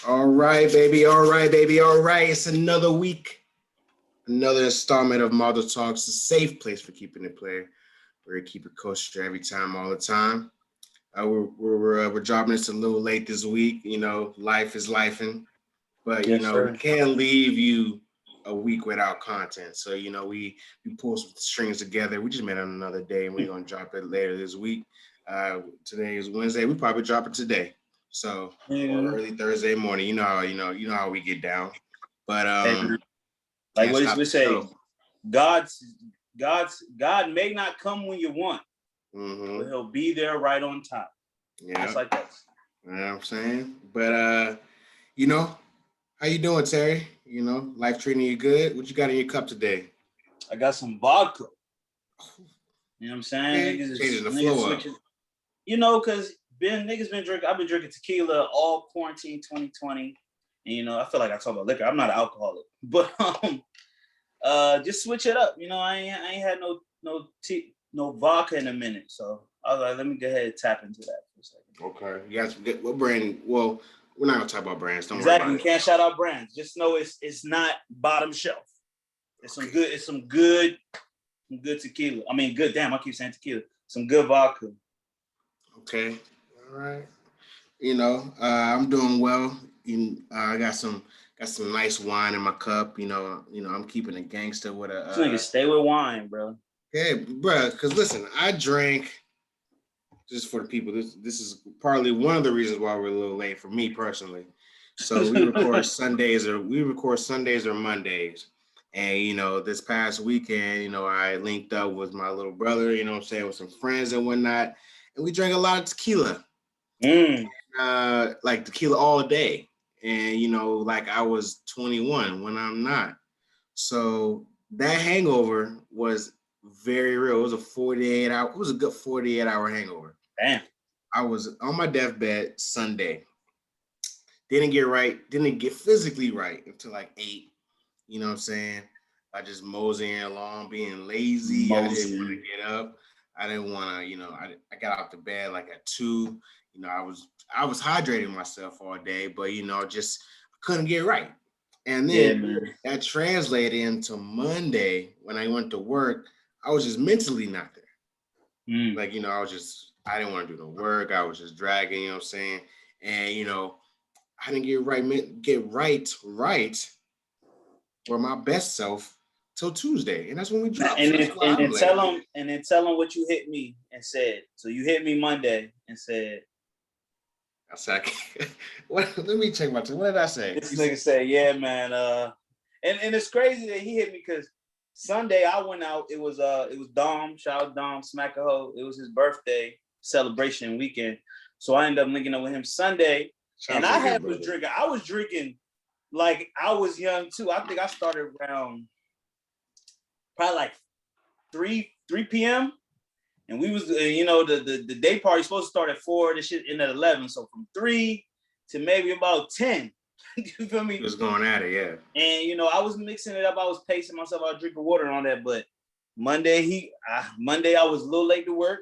All right, baby. All right, baby. All right. It's another week, another installment of Model Talks, a safe place for keeping it player. We're keep it kosher every time, all the time. We're dropping this a little late this week. Life is lifing, but Yes, we sir. can't leave you a week without content. So we pull some strings together. We just met on another day, and we're gonna drop it later this week. Today is Wednesday. We probably drop it today. So or Mhm. early Thursday morning. You know how we get down. But Hey, man, like can't what is stop we the say? show. God's God may not come when you want, but Mm-hmm. He'll be there right on time, just Yeah. like that. You know what I'm saying? But you know, how you doing, Terry? Life treating you good? What you got in your cup today? I got some vodka. You know what I'm saying? Okay, changing the Niggas flow up. switching. Cause niggas been drinking. I've been drinking tequila all quarantine 2020, and I feel like I talk about liquor. I'm not an alcoholic, but just switch it up. I ain't had no vodka in a minute, so I was like, let me go ahead and tap into that for a second. Okay. You guys, what brand? Well, we're not gonna talk about brands. Don't worry Exactly, about you it. can't shout out brands. Just know it's not bottom shelf. It's some Okay. good. It's some good tequila. I mean, good. Damn, I keep saying tequila. Some good vodka. Okay. All right. I'm doing well. I got some nice wine in my cup. I'm keeping it gangster with This nigga a stay with wine, bro. yeah, bruh. Cause listen, I drank just for the people. This is partly one of the reasons why we're a little late for me personally. So we record Sundays or Mondays. And this past weekend, I linked up with my little brother, what I'm saying, with some friends and whatnot. And we drank a lot of tequila. Mm. Like tequila all day. And like I was 21 when I'm not. So that hangover was very real. It was it was a good 48-hour hangover. Damn. I was on my deathbed Sunday. Didn't get physically right until like 8. You know what I'm saying? I just moseying along, being lazy. I didn't want to Mosey. get up. I didn't want to, I got out the bed like at 2. I was hydrating myself all day, but just couldn't get right. And Yeah, then man. that translated into Monday when I went to work. I was just mentally not there. Mm. Like, I didn't want to do the work. I was just dragging, you know what I'm saying? And, I didn't get right for my best self till Tuesday. And that's when we dropped. And So that's then why and I'm then late. tell them what you hit me and said. So you hit me Monday and said, I said, let me check my What did I say? this nigga said, yeah, man. And it's crazy that he hit me because Sunday I went out. It was Dom, shout out Dom, smack a hoe. It was his birthday celebration weekend. So I ended up linking up with him Sunday. Shout And out to I the good was brother. drinking. I was drinking like I was young too. I think I started around probably like 3 p.m. And we was the day party supposed to start at 4. This shit ended at 11. So from 3 to maybe about 10. You feel He me? was going at it, yeah. And I was mixing it up. I was pacing myself. I was drinking water and all that. But Monday I was a little late to work.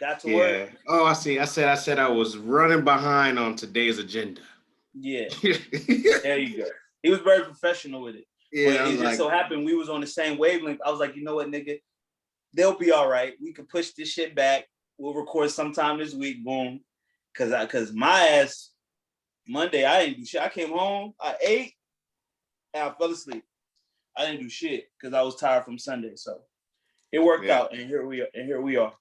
Got to work. Yeah. Oh, I see. I said I was running behind on today's agenda. Yeah, Yeah, there you go. He was very professional with it. But I was it just like, so happened we was on the same wavelength. I was like, you know what, nigga? They'll be all right. We can push this shit back. We'll record sometime this week. Boom. Cause my ass Monday, I didn't do shit. I came home, I ate, and I fell asleep. I didn't do shit because I was tired from Sunday. So it worked yeah, out, and here we are.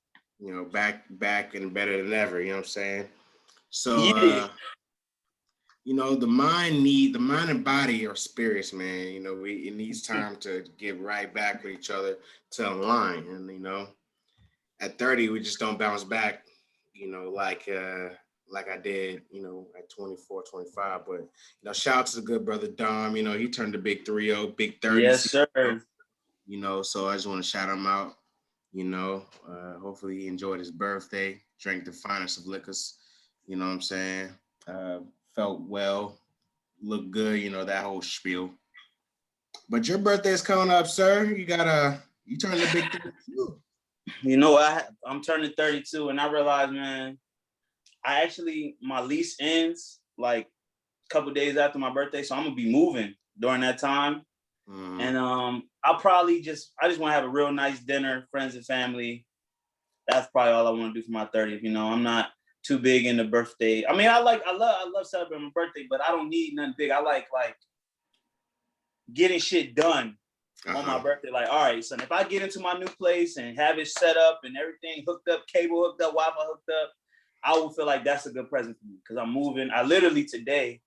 back and better than ever. You know what I'm saying? So, Yeah. the mind and body are spirits, man. It needs time to get right back with each other to align. And at 30, we just don't bounce back. Like I did, at 24, 25. But shout out to the good brother Dom. He turned the big 3-0, big 30. Yes, sir. So I just want to shout him out. Hopefully he enjoyed his birthday, drank the finest of liquors. You know what I'm saying? Uh, Felt well, looked good. That whole spiel. But your birthday is coming up, sir. You turned the big 32. I'm turning 32, and I realized, man, my lease ends like couple days after my birthday, so I'm gonna be moving during that time. And I just want to have a real nice dinner, friends and family. That's probably all I want to do for my 30th. You know, I'm not too big in the birthday. I mean, I love celebrating my birthday, but I don't need nothing big. I like getting shit done on my birthday. Like, all right, son, if I get into my new place and have it set up and everything hooked up, cable hooked up, Wi-Fi hooked up, I will feel like that's a good present for me because I'm moving. I literally today,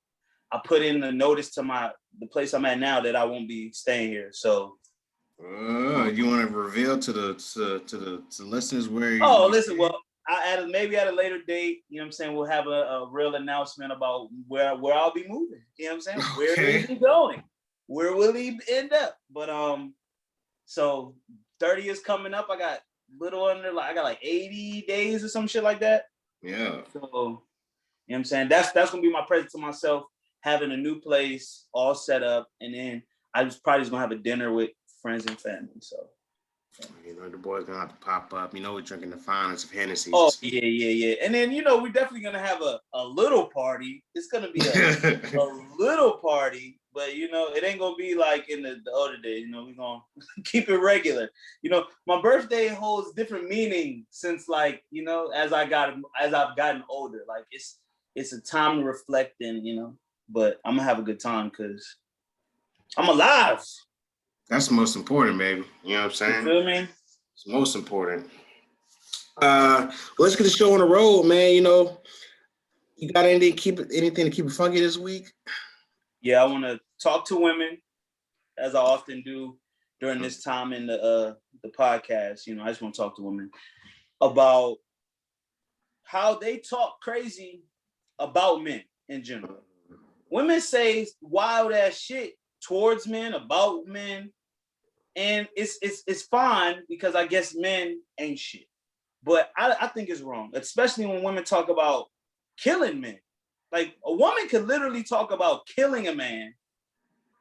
I put in the notice to the place I'm at now that I won't be staying here. So, you want to reveal to the listeners where you? Oh, listen. Well, maybe at a later date. You know what I'm saying? We'll have a real announcement about where I'll be moving. You know what I'm saying? Okay. Where is he going? Where will he end up? But so 30 is coming up. I got I got like 80 days or some shit like that. Yeah. So, you know what I'm saying? That's gonna be my present to myself, having a new place all set up, and then I just probably just gonna have a dinner with friends and family. So, you know, the boy's gonna have to pop up. You know, we're drinking the finest of Hennessy. Oh yeah. And then we're definitely gonna have a little party. It's gonna be a little party, but it ain't gonna be like in the other days. We're gonna keep it regular. My birthday holds different meaning since as I've gotten older. Like it's a time to reflect and but I'm gonna have a good time because I'm alive. That's the most important, baby. You know what I'm saying? You feel me? It's most important. Let's get the show on the road, man. You got anything to keep it funky this week? Yeah, I want to talk to women, as I often do during this time in the podcast. I just want to talk to women about how they talk crazy about men in general. Women say wild ass shit towards men, about men, and it's fine because I guess men ain't shit. But I think it's wrong, especially when women talk about killing men. Like a woman could literally talk about killing a man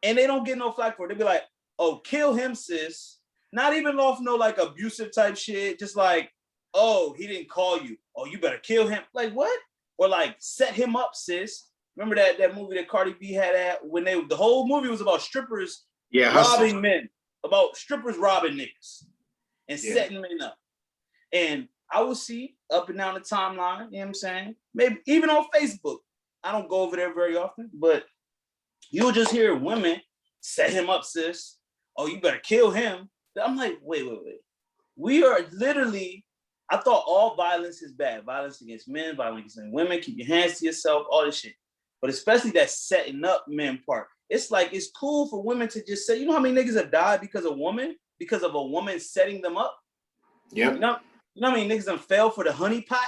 and they don't get no flack for it. They be like, oh, kill him, sis. Not even off no like abusive type shit. Just like, oh, he didn't call you. Oh, you better kill him. Like what? Or like set him up, sis. Remember that movie that Cardi B had at when the whole movie was about strippers robbing men, about strippers robbing niggas and setting men up. And I will see up and down the timeline, you know what I'm saying? Maybe even on Facebook. I don't go over there very often, but you'll just hear women set him up, sis. Oh, you better kill him. I'm like, wait. We are literally, I thought all violence is bad. Violence against men, violence against women, keep your hands to yourself, all this shit. But especially that setting up men part. It's like, it's cool for women to just say, you know how many niggas have died because of a woman setting them up? Yep. You know how many niggas done fell for the honey pot?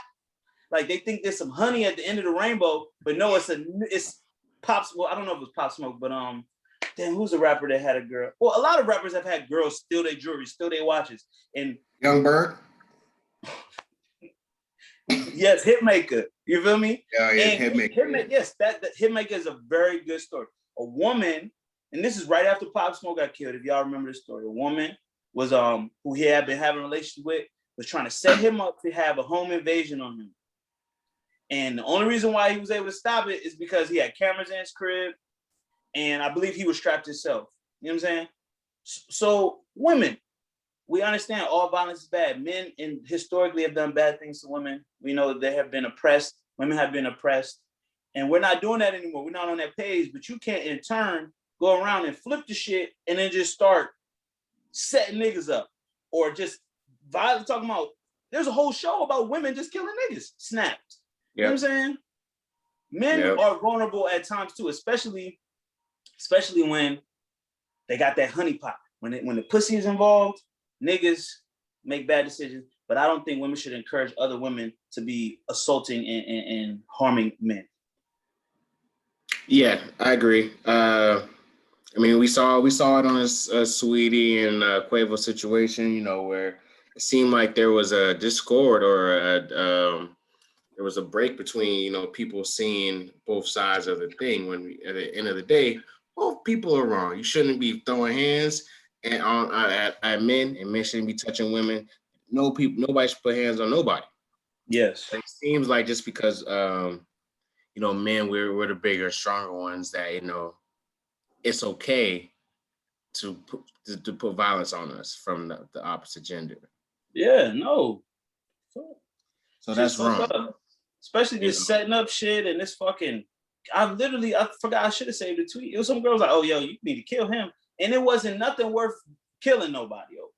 Like they think there's some honey at the end of the rainbow, but no, it's Pops. Well, I don't know if it was Pop Smoke, but damn, who's a rapper that had a girl? Well, a lot of rappers have had girls steal their jewelry, steal their watches, and Young Bird. Yes, Hitmaker. You feel me? Yeah, Hitmaker. Yes, that Hitmaker is a very good story. A woman, and this is right after Pop Smoke got killed. If y'all remember the story, a woman was who he had been having a relationship with was trying to set him up to have a home invasion on him. And the only reason why he was able to stop it is because he had cameras in his crib, and I believe he was strapped himself. You know what I'm saying? So women, we understand all violence is bad. Men and historically have done bad things to women. We know they have been oppressed. Women have been oppressed. And we're not doing that anymore. We're not on that page, but you can't in turn go around and flip the shit and then just start setting niggas up or just violently talking about, there's a whole show about women just killing niggas. Snapped. You know what I'm saying? Men are vulnerable at times too, especially when they got that honeypot. When the pussy is involved, niggas make bad decisions. But I don't think women should encourage other women to be assaulting and harming men. Yeah, I agree. I mean, we saw it on a Sweetie and Quavo situation, where it seemed like there was a discord or there was a break between, people seeing both sides of the thing. When at the end of the day, both people are wrong. You shouldn't be throwing hands at men, and men shouldn't be touching women. Nobody should put hands on nobody. Yes. It seems like just because men, we're the bigger, stronger ones that, it's okay to put violence on us from the opposite gender. Yeah, no. So that's wrong. Up. Especially just setting up shit and this fucking. I forgot, I should have saved the tweet. It was some girls like, oh, yo, you need to kill him. And it wasn't nothing worth killing nobody. Yo.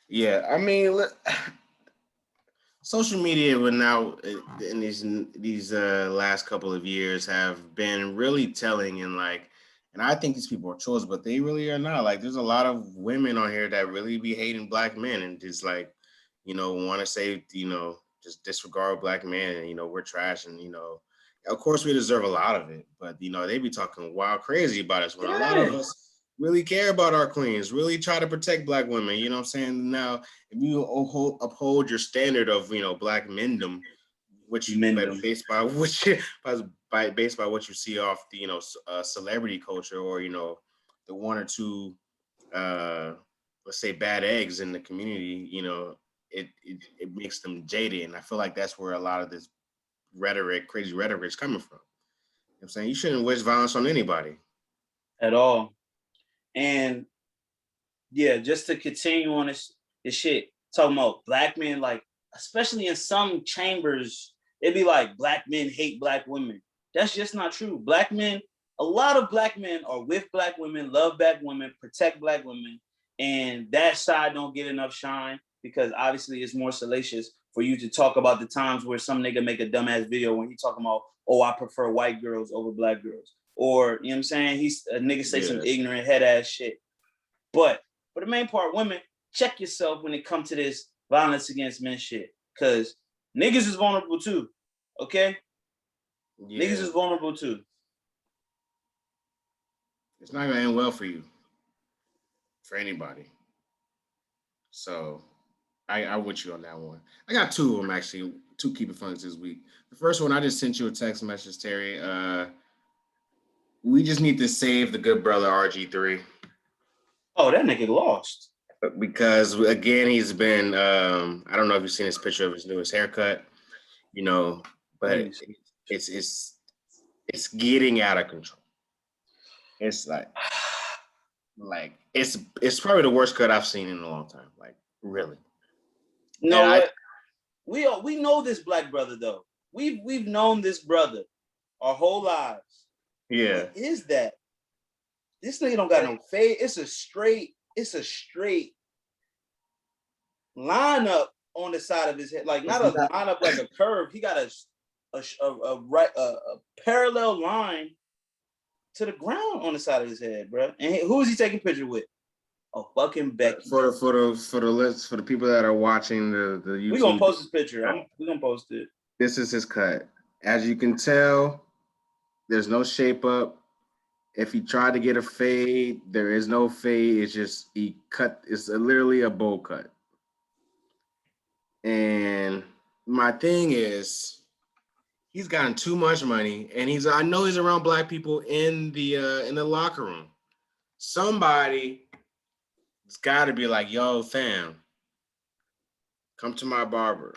Yeah, I mean, social media will now in these last couple of years have been really telling, and I think these people are trolls, but they really are not. Like, there's a lot of women on here that really be hating black men and just want to say, just disregard black men and we're trash and of course we deserve a lot of it, but they be talking wild crazy about us when a lot of us really care about our queens, really try to protect black women. You know what I'm saying? Now, if you uphold your standard of black mendom, which you based by what you see off the celebrity culture, or the one or two let's say bad eggs in the community, it makes them jaded, and I feel like that's where a lot of this crazy rhetoric is coming from. You know what I'm saying? You shouldn't wish violence on anybody at all. And yeah, just to continue on this shit, talking about black men, like, especially in some chambers, it'd be like black men hate black women. That's just not true. Black men, a lot of black men are with black women, love black women, protect black women, and that side don't get enough shine because obviously it's more salacious for you to talk about the times where some nigga make a dumbass video when he talking about, oh, I prefer white girls over black girls. Or, you know what I'm saying? He's a nigga say some ignorant head ass shit. But for the main part, women, check yourself when it comes to this violence against men shit. Because niggas is vulnerable too. Okay? Yeah. Niggas is vulnerable too. It's not gonna end well for you. For anybody. So I'm with you on that one. I got two of them actually, two keep it fun this week. The first one, I just sent you a text message, Terry. We just need to save the good brother RG3. Oh, that nigga lost. Because again, he's been I don't know if you've seen his picture of his newest haircut, but it's getting out of control. It's like it's probably the worst cut I've seen in a long time. Like, really. No, we know this black brother though. We've known this brother our whole lives. Yeah. What is that? This nigga don't got no fade. It's a straight lineup on the side of his head. Like, not a lineup like a curve. He got a parallel line to the ground on the side of his head, bro. And who is he taking picture with? A fucking Becky. For the people that are watching the YouTube. We're gonna post this picture. We're gonna post it. This is his cut. As you can tell, there's no shape up. If he tried to get a fade, there is no fade. It's just it's literally a bowl cut. And my thing is, he's gotten too much money, and I know he's around black people in the locker room. Somebody's got to be like, yo, fam, come to my barber.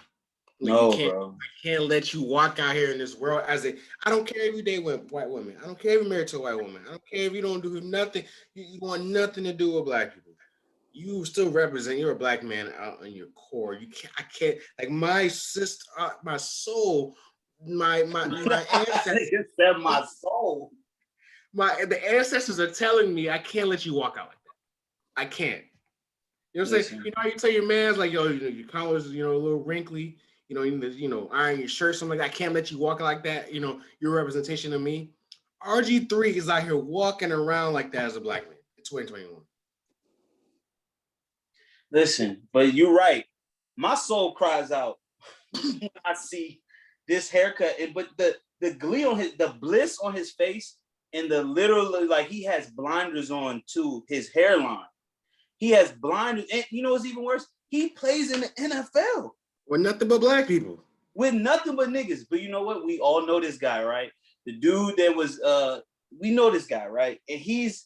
No, bro. I can't let you walk out here in this world I don't care if you date with white women. I don't care if you're married to a white woman. I don't care if you don't do nothing. You want nothing to do with black people. You still represent, you're a black man out in your core. I can't, like, my sister, my soul, my ancestors. My soul. The ancestors are telling me I can't let you walk out like that. I can't. You know what I'm saying? You know how you tell your man's like, yo, your collar's, a little wrinkly. You need to, iron your shirt, something like that. I can't let you walk like that. Your representation of me. RG3 is out here walking around like that as a black man. It's 2021. Listen, but you're right. My soul cries out when I see this haircut. But the glee on the bliss on his face, and the literally, like, he has blinders on to his hairline. He has blinders, and you know what's even worse? He plays in the NFL. With nothing but black people. With nothing but niggas. But you know what? We all know this guy, right? The dude that was, we know this guy, right? And he's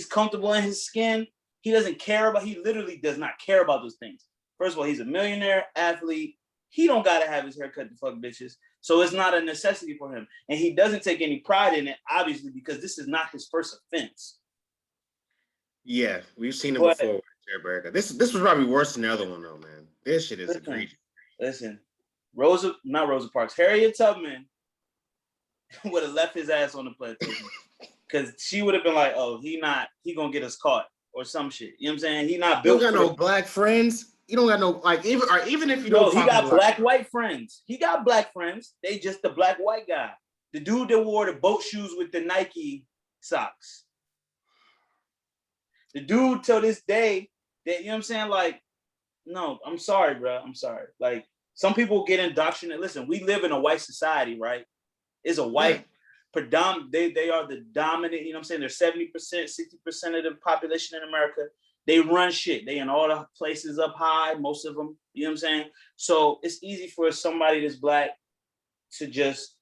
comfortable in his skin. He literally does not care about those things. First of all, he's a millionaire athlete. He don't gotta have his hair cut to fuck bitches. So it's not a necessity for him. And he doesn't take any pride in it, obviously, because this is not his first offense. Yeah, we've seen it before with Jared Barker. This was probably worse than the other one, though, man. This shit is egregious. Listen, not Rosa Parks, Harriet Tubman would have left his ass on the plantation. Because she would have been like, oh, he gonna get us caught or some shit. You know what I'm saying? He not built. You don't got no black friends. You don't got no, like, even if you don't. No, he got black-white friends. He got black friends. They just the black-white guy. The dude that wore the boat shoes with the Nike socks. The dude till this day, that, you know what I'm saying? Like, no, I'm sorry, bro. I'm sorry. Like, some people get indoctrinated. Listen, we live in a white society, right? It's a white predominant. They are the dominant, you know what I'm saying? They're 70%, 60% of the population in America. They run shit. They in all the places up high, most of them, you know what I'm saying? So it's easy for somebody that's black to just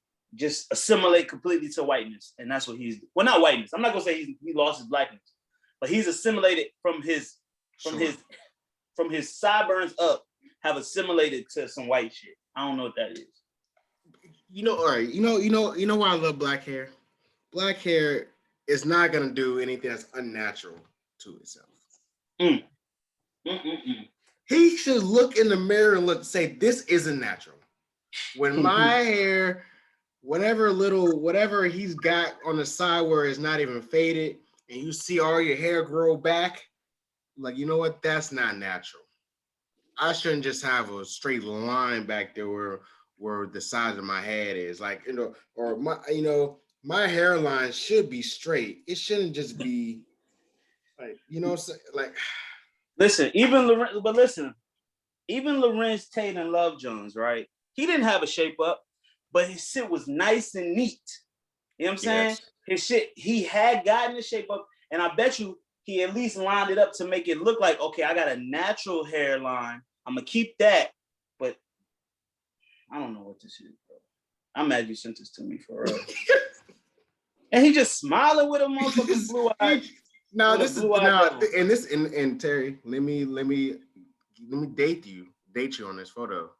assimilate completely to whiteness. And that's what he's, well, not whiteness. I'm not gonna say he lost his blackness, but he's assimilated from his sideburns up, have assimilated to some white shit. I don't know what that is. You know, all right. You know why I love black hair? Black hair is not gonna do anything that's unnatural to itself. He should look in the mirror and say, this isn't natural. When my hair, whatever he's got on the side where it's not even faded, and you see all your hair grow back, like, you know what? That's not natural. I shouldn't just have a straight line back there where the size of my head is, like, you know, or my hairline should be straight. It shouldn't just be like, you know, like. Listen, even Lorenz Tate and Love Jones, right? He didn't have a shape up, but his shit was nice and neat. You know what I'm saying? Yes. His shit, he had gotten the shape up, and I bet you he at least lined it up to make it look like, okay, I got a natural hairline. I'm gonna keep that, but I don't know what this is, bro. I'm mad you sent this to me for real. And he just smiling with a motherfucking blue eye. No, and Terry, let me date you on this photo.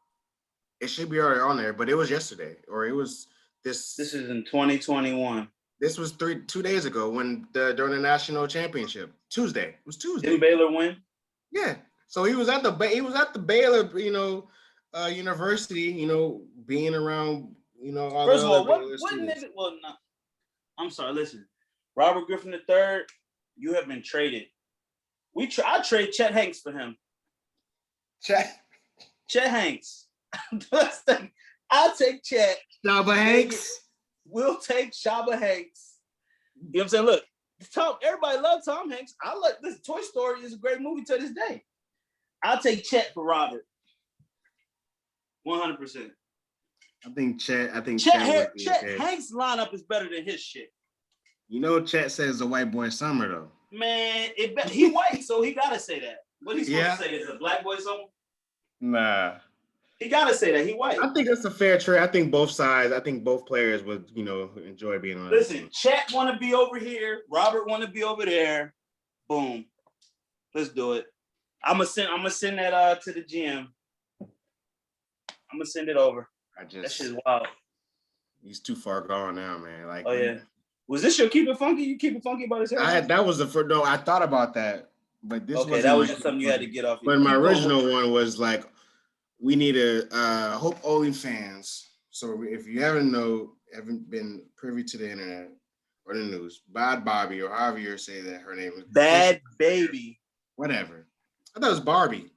It should be already on there, but it was yesterday, or it was this. This is in 2021. This was 2 days ago during the national championship. Tuesday. It was Tuesday. Didn't Baylor win? Yeah. So he was at the Baylor, university, being around, all First the of all, other what students. nigga? Well, no, I'm sorry. Listen, Robert Griffin III, you have been traded. I trade Chet Hanks for him. Chet Hanks. I'll take Chet. Shaba Hanks. We'll take Shaba Hanks. You know what I'm saying? Look, everybody loves Tom Hanks. This Toy Story is a great movie to this day. I'll take Chet for Robert. 100%. I think Chet Hanks' lineup is better than his shit. Chet says the white boy summer though. Man, he white, so he gotta say that. What he's supposed to say is a black boy summer? Nah. He gotta say that he white. I think that's a fair trade. I think both players would, enjoy being on. Listen, Chet want to be over here. Robert want to be over there. Boom. Let's do it. I'm gonna send that to the GM. I'm gonna send it over. That shit's wild. He's too far gone now, man. Like, oh yeah. Was this your keep it funky? You keep it funky about his hair? That was the first. No, I thought about that, but this okay. That was just something you had to get off. But my original one was like, we need to hope OnlyFans. So if you haven't been privy to the internet or the news, Bad Bobby or however you say that her name is. Bad Baby. Whatever. I thought it was Barbie.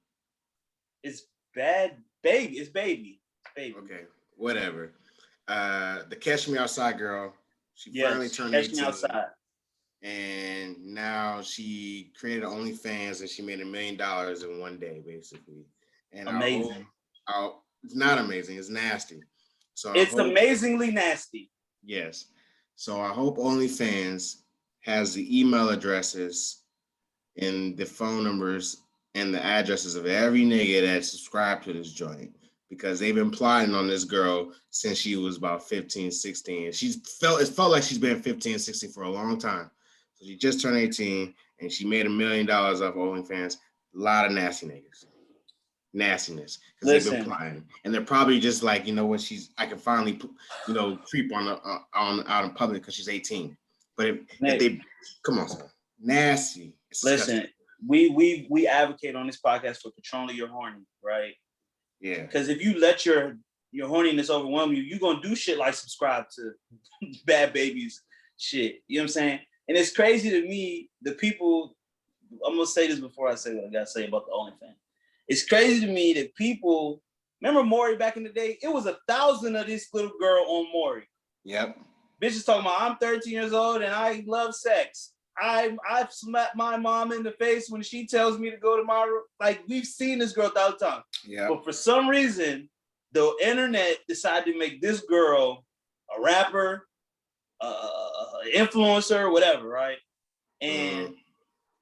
It's Bad Baby. It's Baby. Okay, whatever. The Catch Me Outside girl. She finally turned 18. Catch Me Outside. And now she created OnlyFans and she made $1 million in one day, basically. And amazing. It's not amazing. It's nasty. So it's amazingly nasty. Yes. So I hope OnlyFans has the email addresses and the phone numbers and the addresses of every nigga that subscribed to this joint, because they've been plotting on this girl since she was about 15, 16. It felt like she's been 15, 16 for a long time. So she just turned 18 and she made $1 million off OnlyFans. A lot of nasty niggas. nastiness because they've been Listen, plotting, and they're probably just like, you know what, I can finally, creep on out in public because she's 18. But if Nick, they, come on, son, nasty, it's disgusting. listen. We advocate on this podcast for controlling your horny, right? Yeah, Because if you let your horniness overwhelm you, you're gonna do shit like subscribe to Bad Babies shit. You know what I'm saying? And it's crazy to me, the people. I'm gonna say this before I say what I gotta say about the OnlyFans. It's crazy to me that people remember Maury back in the day. It was 1,000 of this little girl on Maury. yep. Bitches talking about I'm 13 years old and I love sex. I've slapped my mom in the face when she tells me to go to my room. Like, we've seen this girl 1,000 times. Yeah. But for some reason, the internet decided to make this girl a rapper, influencer, whatever, right? And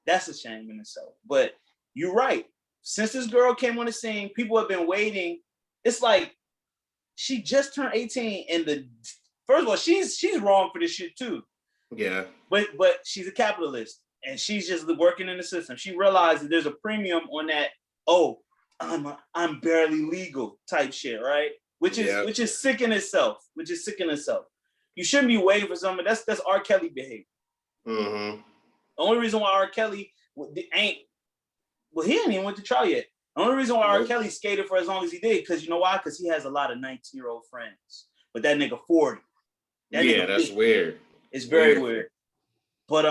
that's a shame in itself. But you're right. Since this girl came on the scene, people have been waiting. It's like she just turned 18, and first of all, she's wrong for this shit too. Yeah. But she's a capitalist, and she's just working in the system. She realized that there's a premium on that. Oh, I'm barely legal type shit, right? Which is sick in itself. You shouldn't be waiting for someone. That's R. Kelly behavior. Mm-hmm. The only reason why R. Kelly he ain't even went to trial yet. The only reason why R. Kelly skated for as long as he did, because you know why? Because he has a lot of 19-year-old friends. But that nigga 40. That's weird. It's very weird. But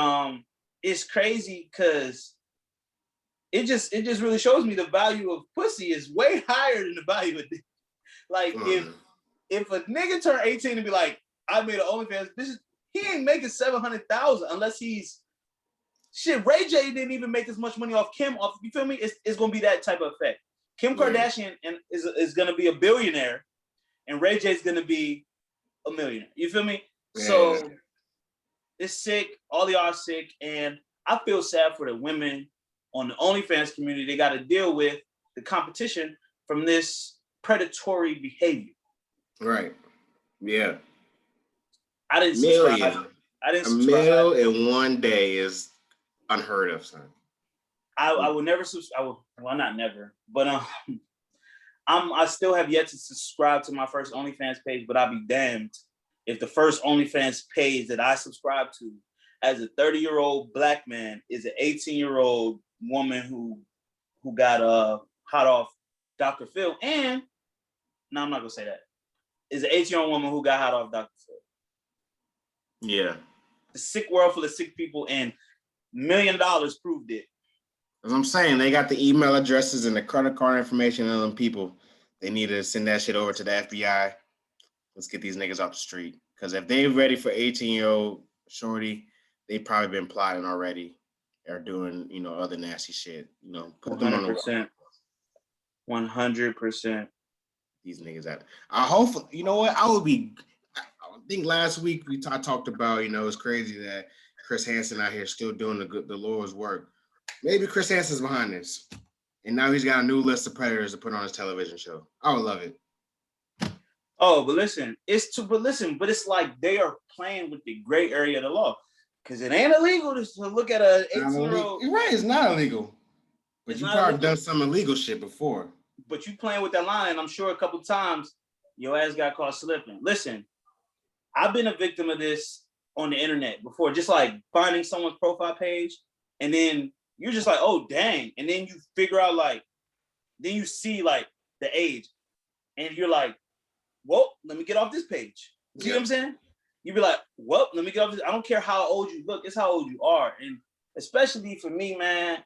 it's crazy because it just really shows me the value of pussy is way higher than the value of dick. Like, if a nigga turn 18 and be like, I made an OnlyFans, he ain't making $700,000 unless he's shit. Ray J didn't even make as much money off Kim. You feel me? It's gonna be that type of effect. Kim Kardashian is gonna be a billionaire, and Ray J is gonna be a millionaire. You feel me? Yeah. So it's sick. All y'all are sick, and I feel sad for the women on the OnlyFans community. They got to deal with the competition from this predatory behavior. Right. Yeah. I didn't subscribe. A mil in one day is unheard of, son. I will never subscribe. Well, not never, but I still have yet to subscribe to my first OnlyFans page. But I'll be damned if the first OnlyFans page that I subscribe to, as a 30-year-old black man, is an 18-year-old woman who got hot off Dr. Phil. And no, I'm not gonna say that. Is an 18-year-old woman who got hot off Dr. Phil. Yeah. The sick world full of sick people, and $1 million proved it. As I'm saying, they got the email addresses and the credit card information of them people. They need to send that shit over to the FBI. Let's get these niggas off the street. Because if they're ready for 18-year-old shorty, they've probably been plotting already or doing, other nasty shit. Put 100%. Them on the 100%. These niggas out. I hope, you know what? I think last week I talked about, it's crazy that Chris Hansen out here still doing the Lord's work. Maybe Chris Hansen's behind this. And now he's got a new list of predators to put on his television show. I would love it. Oh, but listen, but it's like they are playing with the gray area of the law. Because it ain't illegal to look at an 18-year-old. You're right, it's not illegal. But you probably done some illegal shit before. But you playing with that line, and I'm sure a couple times your ass got caught slipping. Listen, I've been a victim of this on the internet before, just like finding someone's profile page, and then you're just like, oh, dang. And then you figure out, then you see, the age. And you're like, well, let me get off this page. See what I'm saying? You'd be like, well, let me get off this. I don't care how old you look. It's how old you are. And especially for me, man,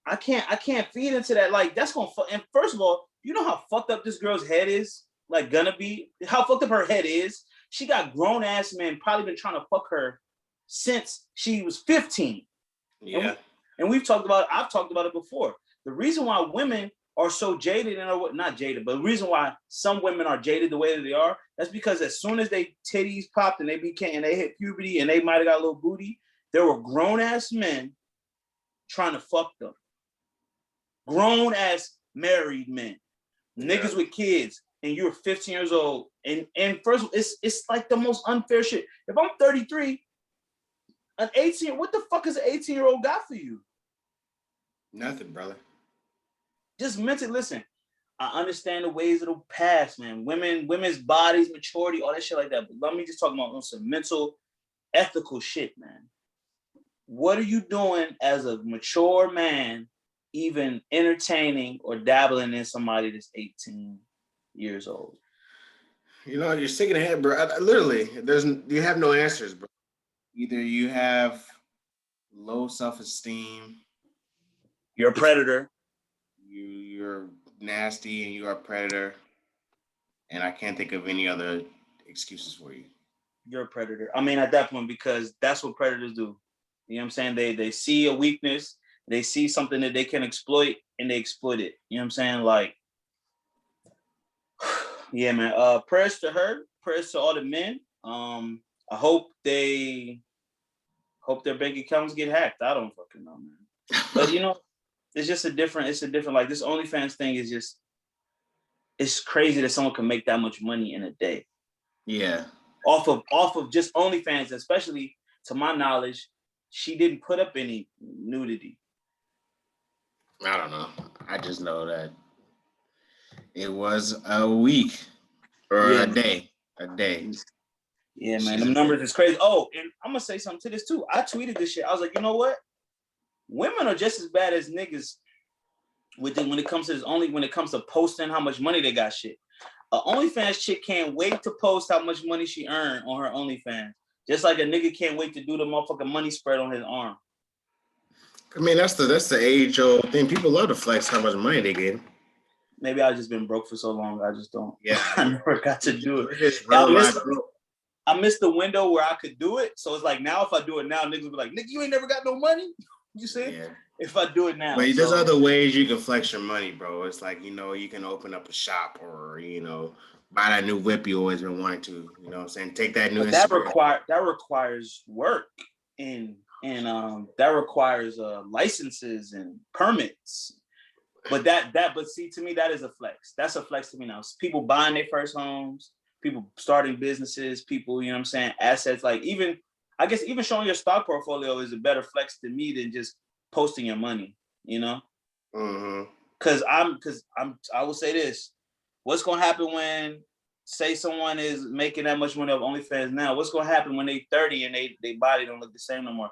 I can't feed into that. Like, that's going to, and first of all, you know how fucked up this girl's head is? Gonna be? How fucked up her head is? She got grown-ass men probably been trying to fuck her since she was 15. Yeah. And I've talked about it before. The reason why women are so jaded, not jaded, but the reason why some women are jaded the way that they are, that's because as soon as they titties popped and they hit puberty and they might have got a little booty, there were grown-ass men trying to fuck them. Grown-ass married men. Niggas with kids, and you're 15 years old. And first of all, it's like the most unfair shit. If I'm 33, an 18, what the fuck is an 18-year-old got for you? Nothing, brother. just mentally. Listen, I understand the ways of the past, man. Women's bodies, maturity, all that shit like that. But let me just talk about some mental, ethical shit, man. What are you doing as a mature man, even entertaining or dabbling in somebody that's 18 years old? You know, you're sick in the head, bro. Literally, you have no answers, bro. Either you have low self-esteem, You're a predator. you're nasty, and you are a predator, and I can't think of any other excuses for you. You're a predator. I mean, at that point, because that's what predators do. You know what I'm saying? They see a weakness, they see something that they can exploit, and they exploit it. You know what I'm saying? Like, yeah, man. Prayers to her, prayers to all the men. I hope their bank accounts get hacked. I don't fucking know, man. But you know, it's a different, like this OnlyFans thing is just, it's crazy that someone can make that much money in a day. Yeah. Off of just OnlyFans, especially to my knowledge, she didn't put up any nudity. I don't know. I just know that it was a week or a day. Yeah, man. Them numbers is crazy. Oh, and I'm gonna say something to this too. I tweeted this shit. I was like, you know what? Women are just as bad as niggas when it comes to posting how much money they got shit. A OnlyFans chick can't wait to post how much money she earned on her OnlyFans. Just like a nigga can't wait to do the motherfucking money spread on his arm. I mean, that's the age old thing. People love to flex how much money they get. Maybe I've just been broke for so long. I just don't. Yeah, I never got to do it. I I missed the window where I could do it. So it's like now, if I do it now, niggas will be like, "Nigga, you ain't never got no money." You see? Yeah. If I do it now, but there's other ways you can flex your money, bro. It's like, you know, you can open up a shop or, you know, buy that new whip you always been wanting to. You know what I'm saying? Take that new. That requires work and that requires licenses and permits. But but see, to me, that is a flex. That's a flex to me now. People buying their first homes, people starting businesses, people, you know what I'm saying, assets. Like even showing your stock portfolio is a better flex to me than just posting your money, you know? Mm-hmm. I will say this. What's gonna happen when, say, someone is making that much money off OnlyFans now? What's gonna happen when they 30 and they body don't look the same no more,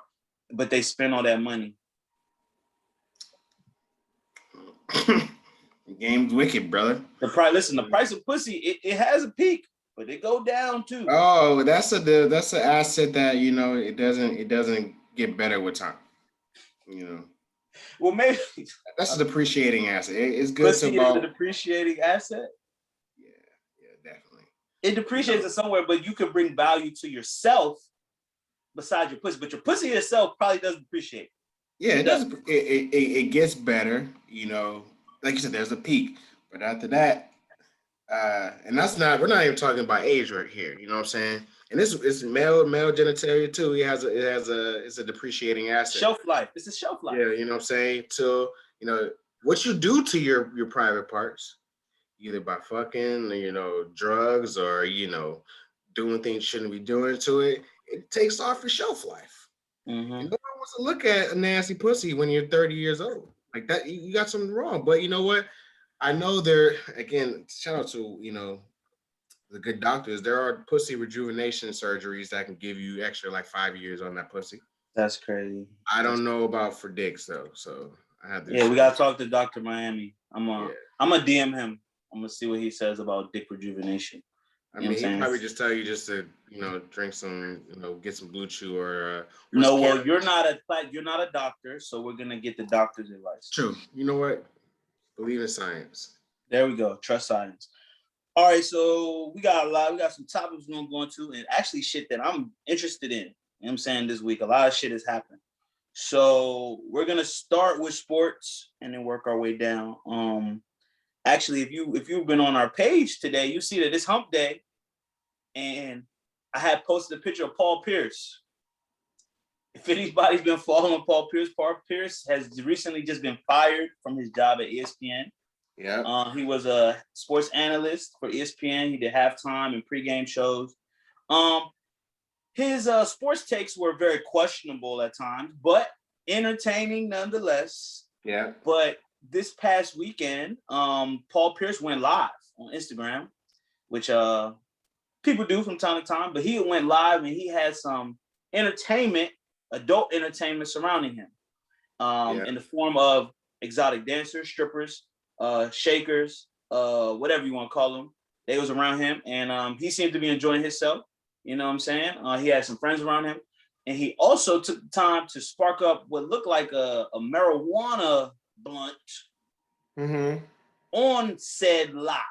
but they spend all that money? The game's wicked, brother. The price of pussy, it has a peak, but it go down too. Oh, that's an asset that, you know, it doesn't get better with time. You know. Well, maybe that's a depreciating asset. It's good pussy to about is a depreciating asset. Yeah, definitely. It depreciates it somewhere, but you can bring value to yourself besides your pussy. But your pussy itself probably doesn't depreciate. Yeah, it does. It gets better, you know. Like you said, there's a peak, but after that, and we're not even talking about age right here. You know what I'm saying? And this is male genitalia too. It's a depreciating asset. Shelf life. It's a shelf life. Yeah, you know what I'm saying? Till, you know, what you do to your private parts, either by fucking, you know, drugs or, you know, doing things you shouldn't be doing to it, it takes off your shelf life. Mm-hmm. And no one wants to look at a nasty pussy when you're 30 years old. Like that, you got something wrong. But you know what? I know again, shout out to, you know, the good doctors. There are pussy rejuvenation surgeries that can give you extra like 5 years on that pussy. That's crazy. I don't know about for dicks though, so I have to. Yeah, we gotta talk to Dr. Miami. I'm gonna DM him. I'm gonna see what he says about dick rejuvenation. I mean, he'd probably just tell you just to, you know, drink some, you know, get some Blue Chew or. No, well, you're not a doctor, so we're gonna get the doctor's advice. True. You know what? Believe in science. There we go. Trust science. All right, so we got some topics we're gonna go into, and actually shit that I'm interested in. You know what I'm saying? This week, a lot of shit has happened. So we're gonna start with sports and then work our way down. Actually, if you've been on our page today, you see that it's Hump Day, and I had posted a picture of Paul Pierce. If anybody's been following Paul Pierce has recently just been fired from his job at ESPN. Yeah. He was a sports analyst for ESPN. He did halftime and pregame shows. His sports takes were very questionable at times, but entertaining nonetheless. Yeah. But this past weekend, Paul Pierce went live on Instagram, which people do from time to time, but he went live and he had some entertainment, adult entertainment surrounding him, in the form of exotic dancers, strippers, shakers, whatever you want to call them. They was around him, and he seemed to be enjoying himself. You know what I'm saying? He had some friends around him, and he also took the time to spark up what looked like a marijuana blunt on said live.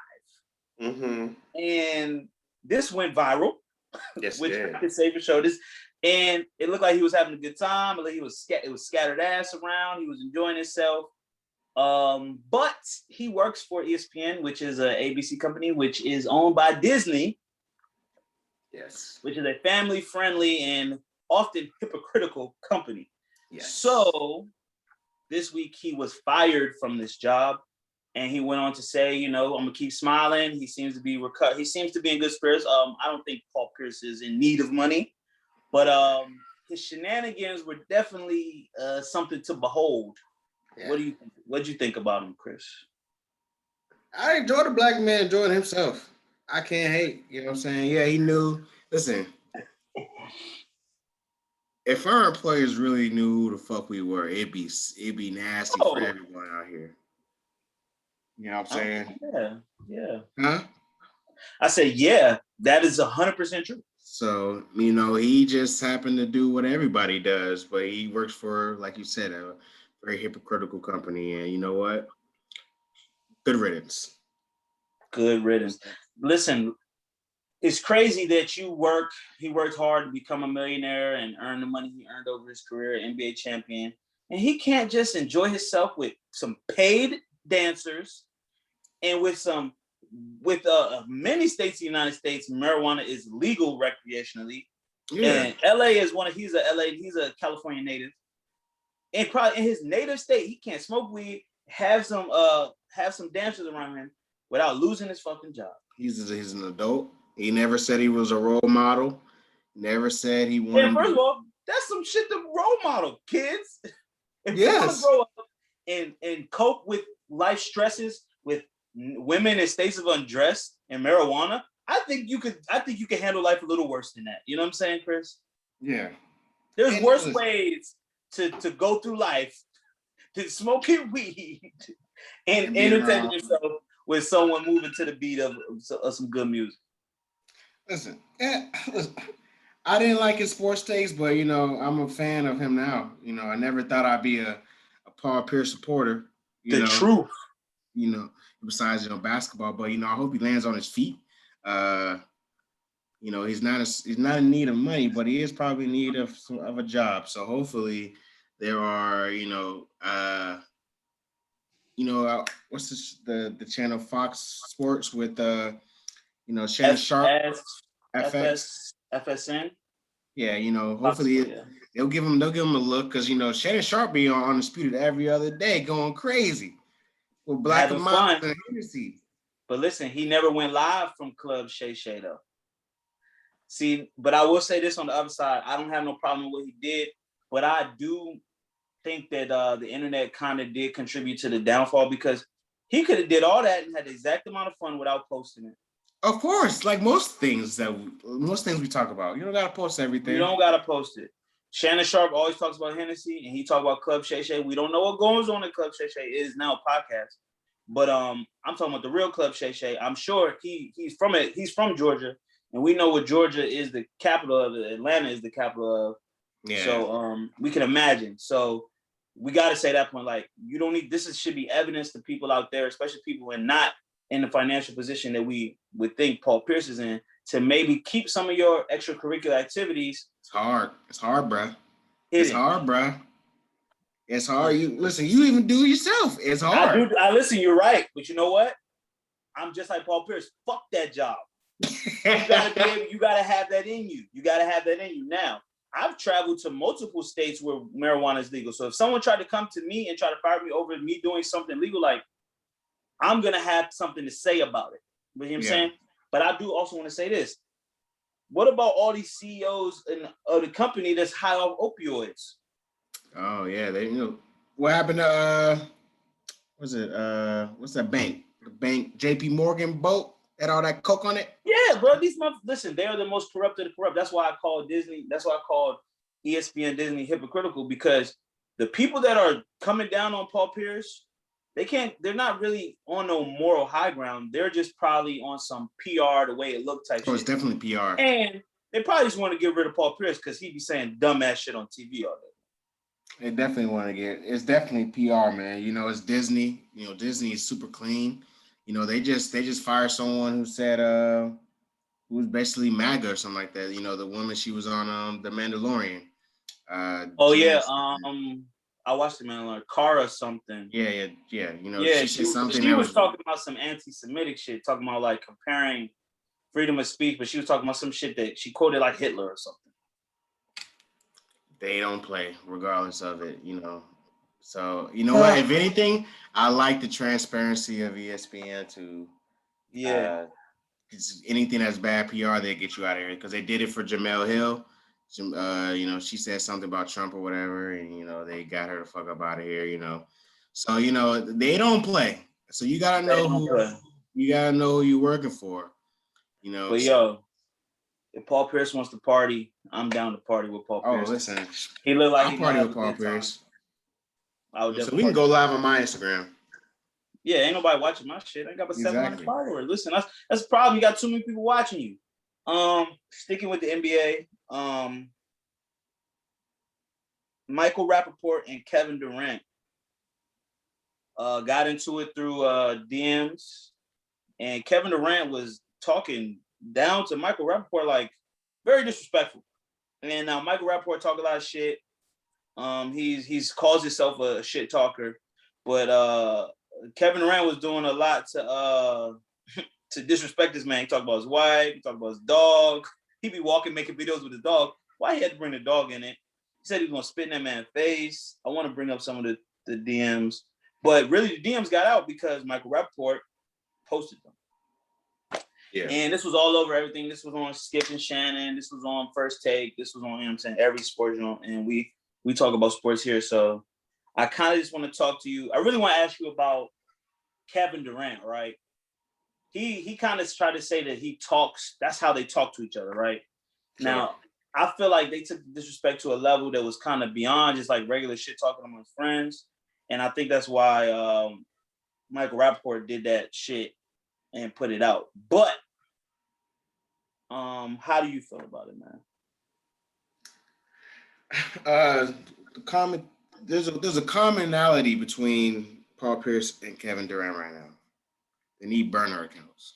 And this went viral, which I can say for sure. This, and it looked like he was having a good time. It was scattered ass around. He was enjoying himself. But he works for ESPN, which is a ABC company, which is owned by Disney. Yes. Which is a family-friendly and often hypocritical company. Yes. So this week he was fired from this job, and he went on to say, I'm gonna keep smiling. He seems to be he seems to be in good spirits. I don't think Paul Pierce is in need of money, but his shenanigans were definitely something to behold. Yeah. What do you think? What did you think about him, Chris? I enjoyed the black man enjoying himself. I can't hate. You know what I'm saying? Yeah, he knew. Listen, if our employers really knew who the fuck we were, it'd be nasty for everyone out here. You know what I'm saying? Yeah. Huh? I said, yeah, that is 100% true. So, he just happened to do what everybody does, but he works for, like you said, a very hypocritical company. And you know what? Good riddance. Good riddance. Listen, it's crazy that he worked hard to become a millionaire and earn the money he earned over his career, NBA champion. And he can't just enjoy himself with some paid dancers and with many states in the United States, marijuana is legal recreationally. Yeah. And LA is he's a California native. And probably in his native state, he can't smoke weed, have some dancers around him without losing his fucking job. He's an adult. He never said he was a role model. Never said he wanted. And first of all, that's some shit to role model, kids. If you want to grow up and cope with life stresses with women in states of undress and marijuana, I think you could handle life a little worse than that. You know what I'm saying, Chris? Yeah. There's worse ways to go through life than smoking weed and entertaining yourself with someone moving to the beat of some good music. Listen, I didn't like his sports takes, but I'm a fan of him now. I never thought I'd be a Paul Pierce supporter. Truth. Besides basketball, but I hope he lands on his feet. He's not in need of money, but he is probably in need of a job. So hopefully there are what's the channel Fox Sports with Shannon Sharp, FSN. Yeah, hopefully they'll give him a look because Shannon Sharp be on Undisputed every other day going crazy with Black and Miles and Hennessy. But listen, he never went live from Club Shay Shay though. See, but I will say this on the other side, I don't have no problem with what he did, but I do think that the internet kind of did contribute to the downfall because he could have did all that and had the exact amount of fun without posting it. Of course, like most things we talk about, you don't gotta post everything. You don't gotta post it. Shannon Sharp always talks about Hennessy, and he talk about Club Shay Shay. We don't know what goes on in Club Shay Shay. It is now a podcast, but I'm talking about the real Club Shay Shay. I'm sure he's from it. He's from Georgia, and we know what Georgia is the capital of. Atlanta is the capital of. Yeah. So we can imagine. So we got to say that point. Like you don't need. Should be evidence to people out there, especially people who are not in the financial position that we would think Paul Pierce is in, to maybe keep some of your extracurricular activities. It's hard, bro. It's hard, bro. It's hard. You listen, you even do it yourself. It's hard. I listen, you're right. But you know what? I'm just like Paul Pierce. Fuck that job. You gotta have that in you. You gotta have that in you. Now, I've traveled to multiple states where marijuana is legal. So if someone tried to come to me and try to fire me over me doing something legal, like I'm gonna have something to say about it. You know what I'm saying? But I do also want to say this. What about all these CEOs of the company that's high off opioids? Oh yeah, what happened to what's it? What's that bank? The bank, J.P. Morgan boat had all that coke on it. Yeah, bro. These listen, they are the most corrupt of the corrupt. That's why I call Disney. That's why I called ESPN Disney hypocritical because the people that are coming down on Paul Pierce, they can't. They're not really on no moral high ground. They're just probably on some PR, the way it looked type Oh, it's shit. definitely PR. And they probably just want to get rid of Paul Pierce because he be saying dumbass shit on TV all day. They definitely want to get. It's definitely PR, man. You know, it's Disney. You know, Disney is super clean. You know, they just fired someone who said who was basically MAGA or something like that. You know, the woman she was on the Mandalorian. Oh yeah, James, I watched the man Cara or something. yeah. You know, Yeah, she said something she that was talking about some anti-Semitic shit, talking about like comparing freedom of speech, but she was talking about some shit that she quoted like Hitler or something. They don't play, regardless of it. You know, so you know what? If anything, I like the transparency of ESPN to. Yeah. Anything that's bad PR, they get you out of here because they did it for Jamel Hill. You know, she said something about Trump or whatever, and you know they got her the fuck up out of here. You know, so you know they don't play. So you gotta know who you're working for. You know. But yo, if Paul Pierce wants to party, I'm down to party with Paul Pierce. Oh, listen, he looked like I'll party with Paul Pierce. So we can go live on my Instagram. Yeah, ain't nobody watching my shit. I got about 700 followers. Listen, that's the problem. You got too many people watching you. Sticking with the NBA, Michael Rappaport and Kevin Durant got into it through DMs, and Kevin Durant was talking down to Michael Rappaport, like very disrespectful. And now Michael Rappaport talk a lot of shit. He's calls himself a shit talker, but Kevin Durant was doing a lot to disrespect this man. He talked about his wife, he talked about his dog. He be walking, making videos with his dog. Why he had to bring the dog in it? He said he was gonna spit in that man's face. I want to bring up some of the DMs, but really the DMs got out because Michael Rappaport posted them. Yeah. And this was all over everything. This was on Skip and Shannon. This was on First Take. This was on, you know what I'm saying, every sports joint. And we talk about sports here. So I kind of just want to talk to you. I really want to ask you about Kevin Durant, right? He kind of tried to say that he talks, that's how they talk to each other, right? Sure. Now, I feel like they took disrespect to a level that was kind of beyond just like regular shit talking amongst friends. And I think that's why Michael Rappaport did that shit and put it out. But how do you feel about it, man? There's a commonality between Paul Pierce and Kevin Durant right now. They need burner accounts.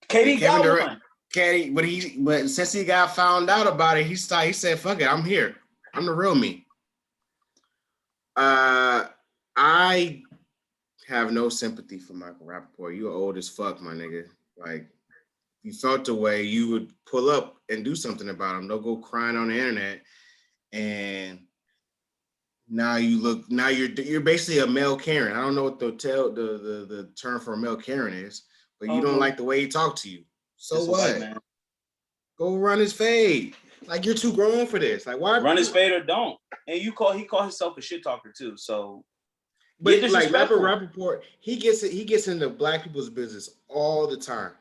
KD got Durant, one. KD, but since he got found out about it, he said, "Fuck it, I'm here. I'm the real me." I have no sympathy for Michael Rappaport. You're old as fuck, my nigga. Like, if you felt the way, you would pull up and do something about him. Don't go crying on the internet. And now you're basically a male Karen. I don't know what the term for a male Karen is, but you don't like the way he talked to you. So it's what? Go run his fade. Like, you're too grown for this. Like, why run his fade or don't? And he called himself a shit talker too. So, but like Rappaport, he gets into black people's business all the time.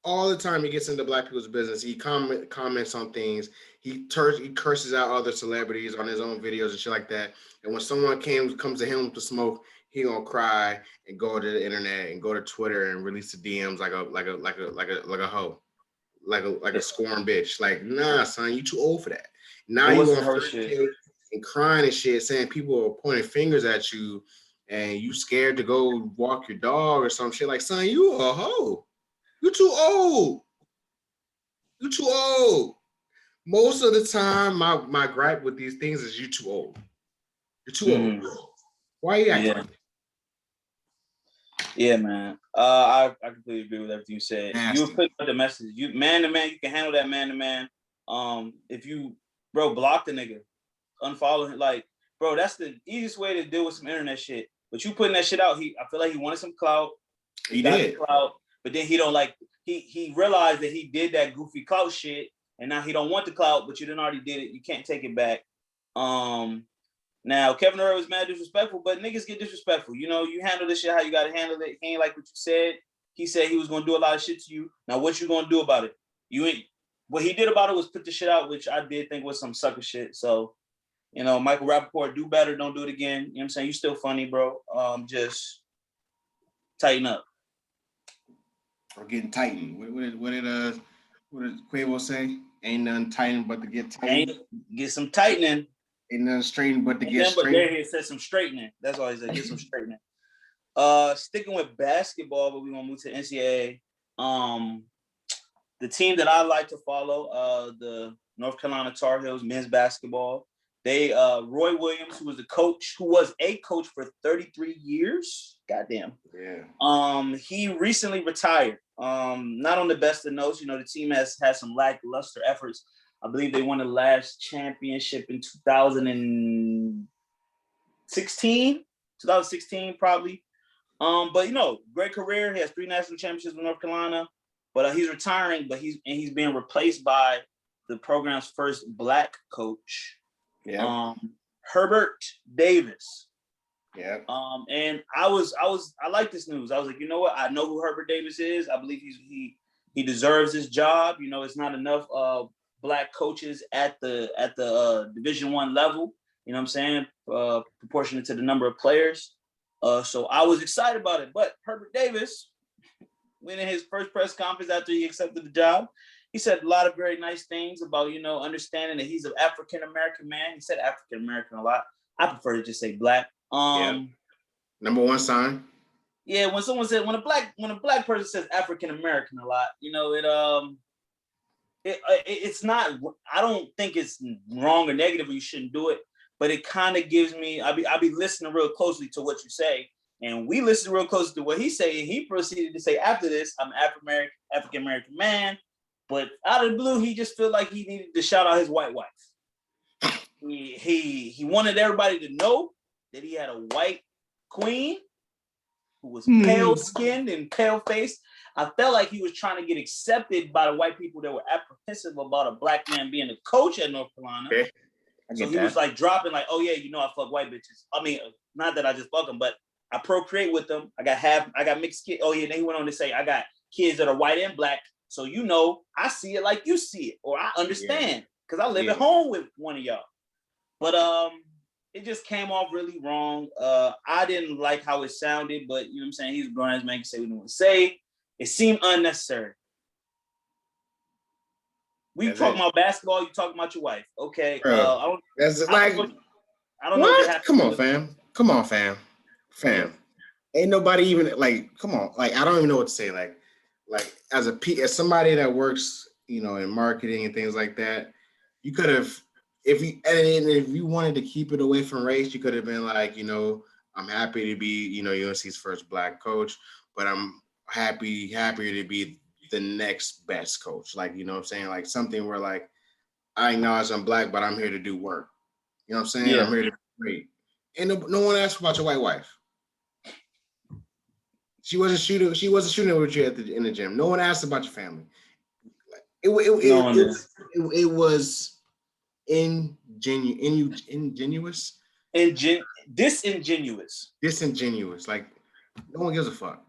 All the time he gets into black people's business. He comments on things. He curses out other celebrities on his own videos and shit like that. And when someone comes to him to smoke, he gonna cry and go to the internet and go to Twitter and release the DMs like a hoe, like a scorn bitch. Like, nah, son, you too old for that. Now you on First Take and crying and shit, saying people are pointing fingers at you, and you scared to go walk your dog or some shit. Like, son, you a hoe. You're too old. You're too old. Most of the time, my gripe with these things is you're too old. You're too old. Why are you acting like that? Yeah, man. I completely agree with everything you said. Nasty. You put the message. You man to man, you can handle that man to man. If you, block the nigga, unfollow him. Like, bro, that's the easiest way to deal with some internet shit. But you putting that shit out, I feel like he wanted some clout. He did. Clout. But then he don't like, he realized that he did that goofy clout shit, and now he don't want the clout, but you done already did it. You can't take it back. Now, Kevin Durant was mad disrespectful, but niggas get disrespectful. You know, you handle this shit how you got to handle it. He ain't like what you said. He said he was going to do a lot of shit to you. Now, what you going to do about it? You ain't. What he did about it was put the shit out, which I did think was some sucker shit. So, you know, Michael Rappaport, do better. Don't do it again. You know what I'm saying? You still funny, bro. Just tighten up. Or getting tightened. What did Quavo say? Ain't nothing tightened but to get tightened. Get some tightening. Ain't nothing straightened but to get But straight. there he said some straightening. That's all he said. Get some straightening. Sticking with basketball, but we're gonna move to NCAA. The team that I like to follow, the North Carolina Tar Heels men's basketball. They Roy Williams, who was a coach for 33 years. Goddamn. Yeah. He recently retired. Not on the best of notes. You know, the team has had some lackluster efforts. I believe they won the last championship in 2016 probably. But you know, great career. He has 3 national championships with North Carolina. But he's retiring. But he's being replaced by the program's first Black coach, Herbert Davis. Yeah. And I like this news. I was like, you know what? I know who Herbert Davis is. I believe he deserves this job. You know, it's not enough Black coaches at the Division I level. You know what I'm saying? Proportionate to the number of players. So I was excited about it. But Herbert Davis, when in his first press conference after he accepted the job, he said a lot of very nice things about, you know, understanding that he's an African-American man. He said African-American a lot. I prefer to just say Black. Number one sign. Yeah, when a black person says African-American a lot, you know, it's not, I don't think it's wrong or negative or you shouldn't do it, but it kind of gives me, I be listening real closely to what you say, and we listen real closely to what he say, and he proceeded to say after this, I'm an African-American man, but out of the blue, he just felt like he needed to shout out his white wife. He wanted everybody to know that he had a white queen who was pale-skinned and pale-faced. I felt like he was trying to get accepted by the white people that were apprehensive about a Black man being a coach at North Carolina. Okay. So he was like dropping like, oh yeah, you know I fuck white bitches. I mean, not that I just fuck them, but I procreate with them. I got mixed kids. Oh yeah, then he went on to say I got kids that are white and Black. So you know, I see it like you see it, or I understand because I live at home with one of y'all. But it just came off really wrong. I didn't like how it sounded, but you know what I'm saying? He's a grown ass man, can say what he want to say. It seemed unnecessary. We talking about basketball, you talking about your wife. Okay. Bro, I don't know. Come on, fam. Come on, fam. Ain't nobody even like, come on. Like, I don't even know what to say. Like as somebody that works, you know, in marketing and things like that, you could have, if you wanted to keep it away from race, you could have been like, you know, I'm happy to be, you know, UNC's first Black coach, but I'm happier to be the next best coach. Like, you know what I'm saying? Like something where like, I acknowledge I'm Black, but I'm here to do work. You know what I'm saying? Yeah. I'm here to be great. And no one asked about your white wife. She wasn't shooting with you in the gym. No one asked about your family. It was disingenuous. Like no one gives a fuck.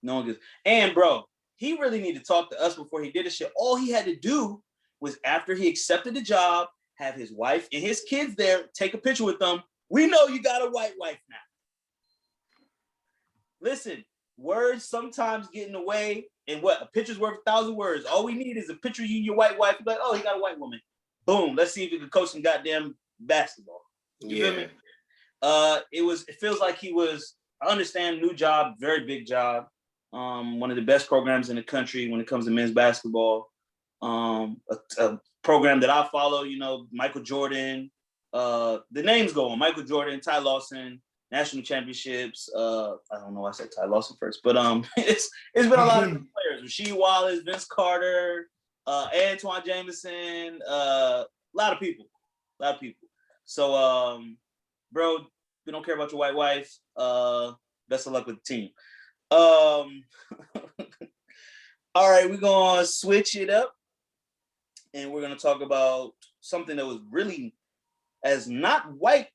No one gives. And bro, he really needed to talk to us before he did this shit. All he had to do was after he accepted the job, have his wife and his kids there, take a picture with them. We know you got a white wife now. Listen, words sometimes get in the way, and what? A picture's worth 1,000 words. All we need is a picture of you and your white wife. Like, oh, he got a white woman. Boom. Let's see if he can coach some goddamn basketball. You feel me? It feels like he was, I understand, new job, very big job. One of the best programs in the country when it comes to men's basketball. A program that I follow, you know, Michael Jordan. The names go on. Michael Jordan, Ty Lawson, national championships. I don't know why I said Ty Lawson first, but it's been a lot of players. Rasheed Wallace, Vince Carter, Antoine Jameson, a lot of people. So, bro, we don't care about your white wife. Best of luck with the team. All right, we're gonna switch it up, and we're gonna talk about something that was really as not white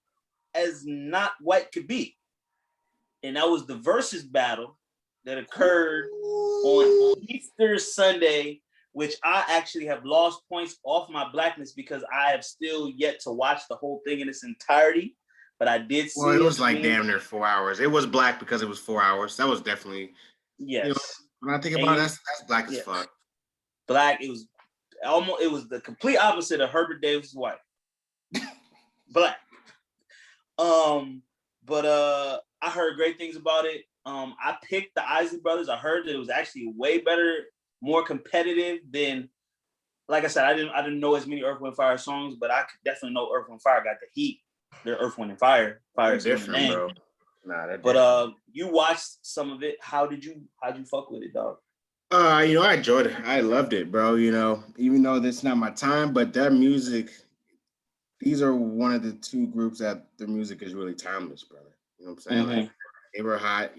as not white could be. And that was the versus battle that occurred on Easter Sunday, which I actually have lost points off my blackness because I have still yet to watch the whole thing in its entirety. But I did see it was like damn near 4 hours. It was black because it was 4 hours. That was definitely, yes. When I think about it, that's black as fuck. Black. It was the complete opposite of Herbert Davis' wife. Black. But I heard great things about it. I picked the Isley Brothers. I heard that it was actually way better, more competitive than, like I said, I didn't know as many Earth, Wind, Fire songs, but I could definitely know Earth, Wind, Fire got the heat. They're Earth, Wind, and Fire. Fire is different, bro. Nah, they're but you watched some of it. How'd you fuck with it, dog? I enjoyed it. I loved it, bro. Even though this is not my time, but their music, these are one of the two groups that their music is really timeless, brother. You know what I'm saying? Mm-hmm. Like they were hot.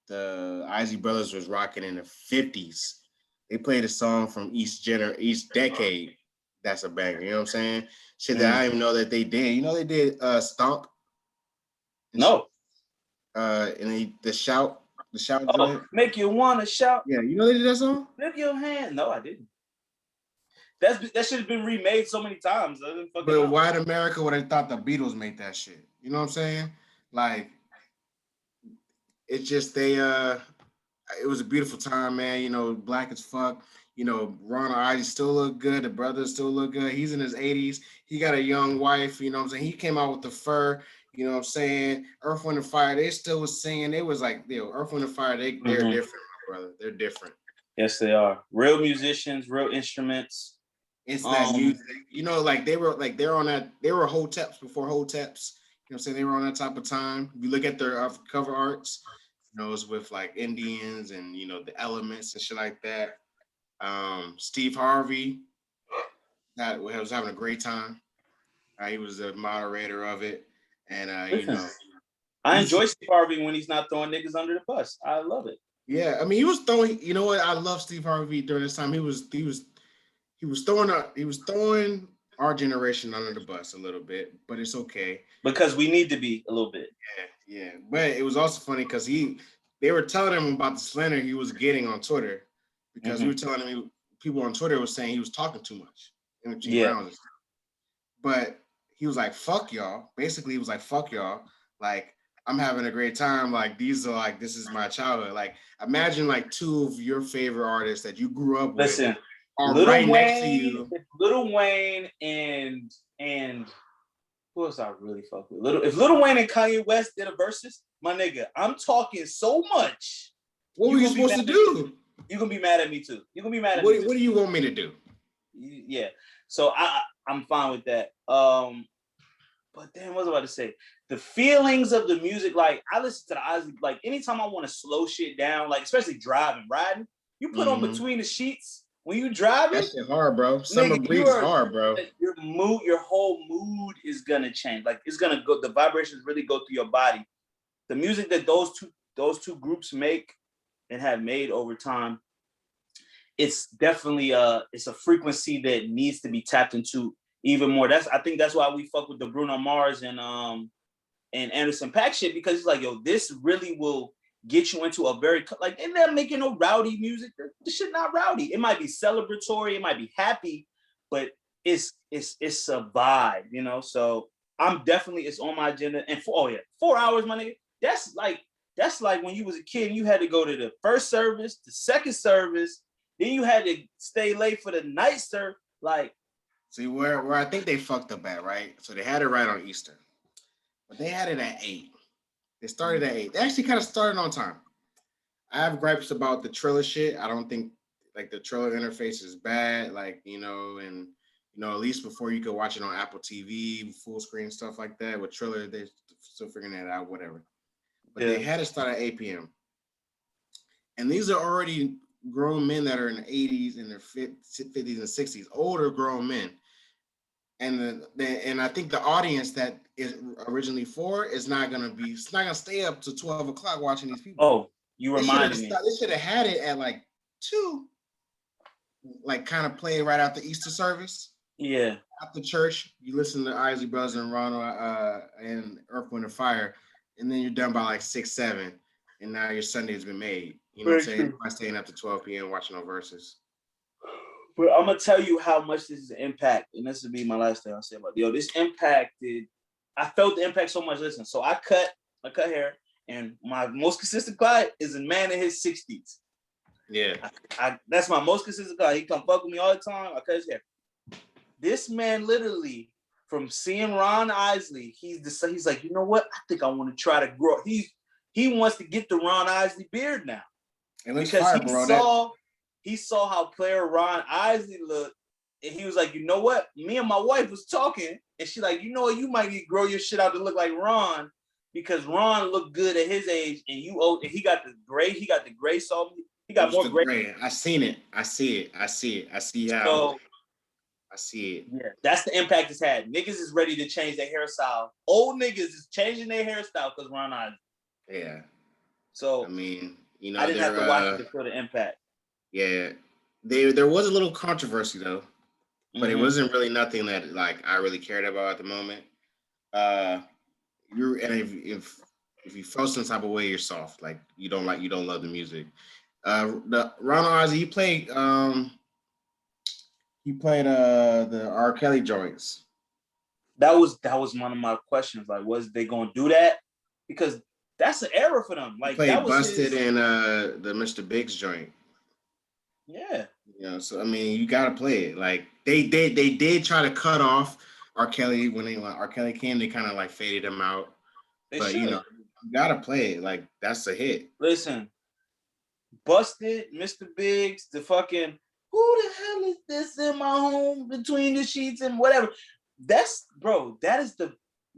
The Isley Brothers was rocking in the 50s. They played a song from each decade. That's a banger. You know what I'm saying? Shit that I didn't even know that they did. They did Stomp. No. And the shout. The shout joint. Make you wanna shout. Yeah, they did that song? Lift your hand. No, I didn't. That should have been remade so many times. But white America would have thought the Beatles made that shit. You know what I'm saying? Like, it's just it was a beautiful time, man. Black as fuck. Ronald Isley still look good. The brothers still look good. He's in his 80s. He got a young wife. You know what I'm saying? He came out with the fur. You know what I'm saying? Earth, Wind, and Fire, they still was singing. They was like, Earth, Wind, and Fire, they're different, my brother. They're different. Yes, they are. Real musicians, real instruments. It's that music. Like they're on that, they were Hoteps before Hoteps. You know what I'm saying? They were on that type of time. If you look at their cover arts, it's with like Indians and, the elements and shit like that. Steve Harvey was having a great time. He was the moderator of it. And, I enjoy Steve Harvey when he's not throwing niggas under the bus. I love it. Yeah, I mean, he was throwing. You know what? I love Steve Harvey during this time. He was throwing our generation under the bus a little bit, but it's okay because we need to be a little bit. Yeah. But it was also funny because they were telling him about the slander he was getting on Twitter because we were telling him people on Twitter were saying he was talking too much in between rounds. But he was like, "Fuck y'all." Basically, he was like, "Fuck y'all." Like, I'm having a great time. Like, this is my childhood. Like, imagine like two of your favorite artists that you grew up with are right next to you. Lil Wayne and who else I really fuck with? If Lil Wayne and Kanye West did a versus, my nigga, I'm talking so much. What were you supposed to do? You're gonna be mad at me too. You're gonna be mad at me. What do you want me to do? Yeah. So I'm fine with that. But then what was I about to say? The feelings of the music, like I listen to the Isley, like anytime I want to slow shit down, like especially driving, riding, you put on Between the Sheets when you driving. That shit hard, bro. Summer Breeze is hard, bro. Your whole mood is gonna change. Like it's gonna go. The vibrations really go through your body. The music that those two groups make and have made over time, it's definitely it's a frequency that needs to be tapped into even more. I think that's why we fuck with the Bruno Mars and Anderson .Paak shit, because it's like, yo, this really will get you into a very, like, and they're making no rowdy music. This shit not rowdy. It might be celebratory, it might be happy, but it's a vibe, So I'm definitely, it's on my agenda. And 4 hours, my nigga. That's like when you was a kid and you had to go to the first service, the second service, then you had to stay late for the night service. Like, see where I think they fucked up at, right? So they had it right on Easter, but they had it at 8. They started at 8. They actually kind of started on time. I have gripes about the Triller shit. I don't think like the Triller interface is bad, like, and at least before you could watch it on Apple TV, full screen stuff like that. With Triller, they're still figuring that out, whatever. But they had to start at 8 p.m. And these are already grown men that are in the 80s and their 50s and 60s, older grown men. And I think the audience that is originally for is not gonna stay up to 12 o'clock watching these people. Oh, you reminded me. They should have had it at like 2, like kind of played right after Easter service. Yeah. After church, you listen to Isley Brothers and Ronald and Earth, Wind, and Fire, and then you're done by like 6, 7, and now your Sunday has been made. You know what I'm Very saying? true. By staying up to 12 p.m. watching no verses. But I'm gonna tell you how much this is impact, and this will be my last thing I'll say about this impacted. I felt the impact so much. Listen, so I cut hair, and my most consistent client is a man in his 60s. Yeah. That's my most consistent client. He come fuck with me all the time. I cut his hair. This man literally, from seeing Ron Isley, he's like, you know what? I think I want to try to grow. He wants to get the Ron Isley beard now. It looks because fire, bro. He saw how player Ron Isley looked, and he was like, you know what? Me and my wife was talking, and she like, you know what? You might need to grow your shit out to look like Ron, because Ron looked good at his age, and he got the gray. He got the gray salt. He got more gray. I seen it. I see it. I see how. So, I see it. Yeah, that's the impact it's had. Niggas is ready to change their hairstyle. Old niggas is changing their hairstyle because Ron Isley. Yeah. So I mean, you know, I didn't have to watch it to feel the impact. Yeah, there was a little controversy though, but it wasn't really nothing that like I really cared about at the moment. If you felt some type of way, you're soft. Like you don't love the music. The Ronald Ozzy, he played the R. Kelly joints. That was one of my questions. Like, was they gonna do that? Because that's an era for them. Like that was Busted in the Mr. Biggs joint. Yeah. You know, so I mean, you gotta play it. Like they did try to cut off R. Kelly when R. Kelly came. They kind of like faded him out. But you know, you gotta play it. Like that's a hit. Listen, Busted, Mr. Biggs, the fucking who the hell is this in my home between the sheets and whatever. That is the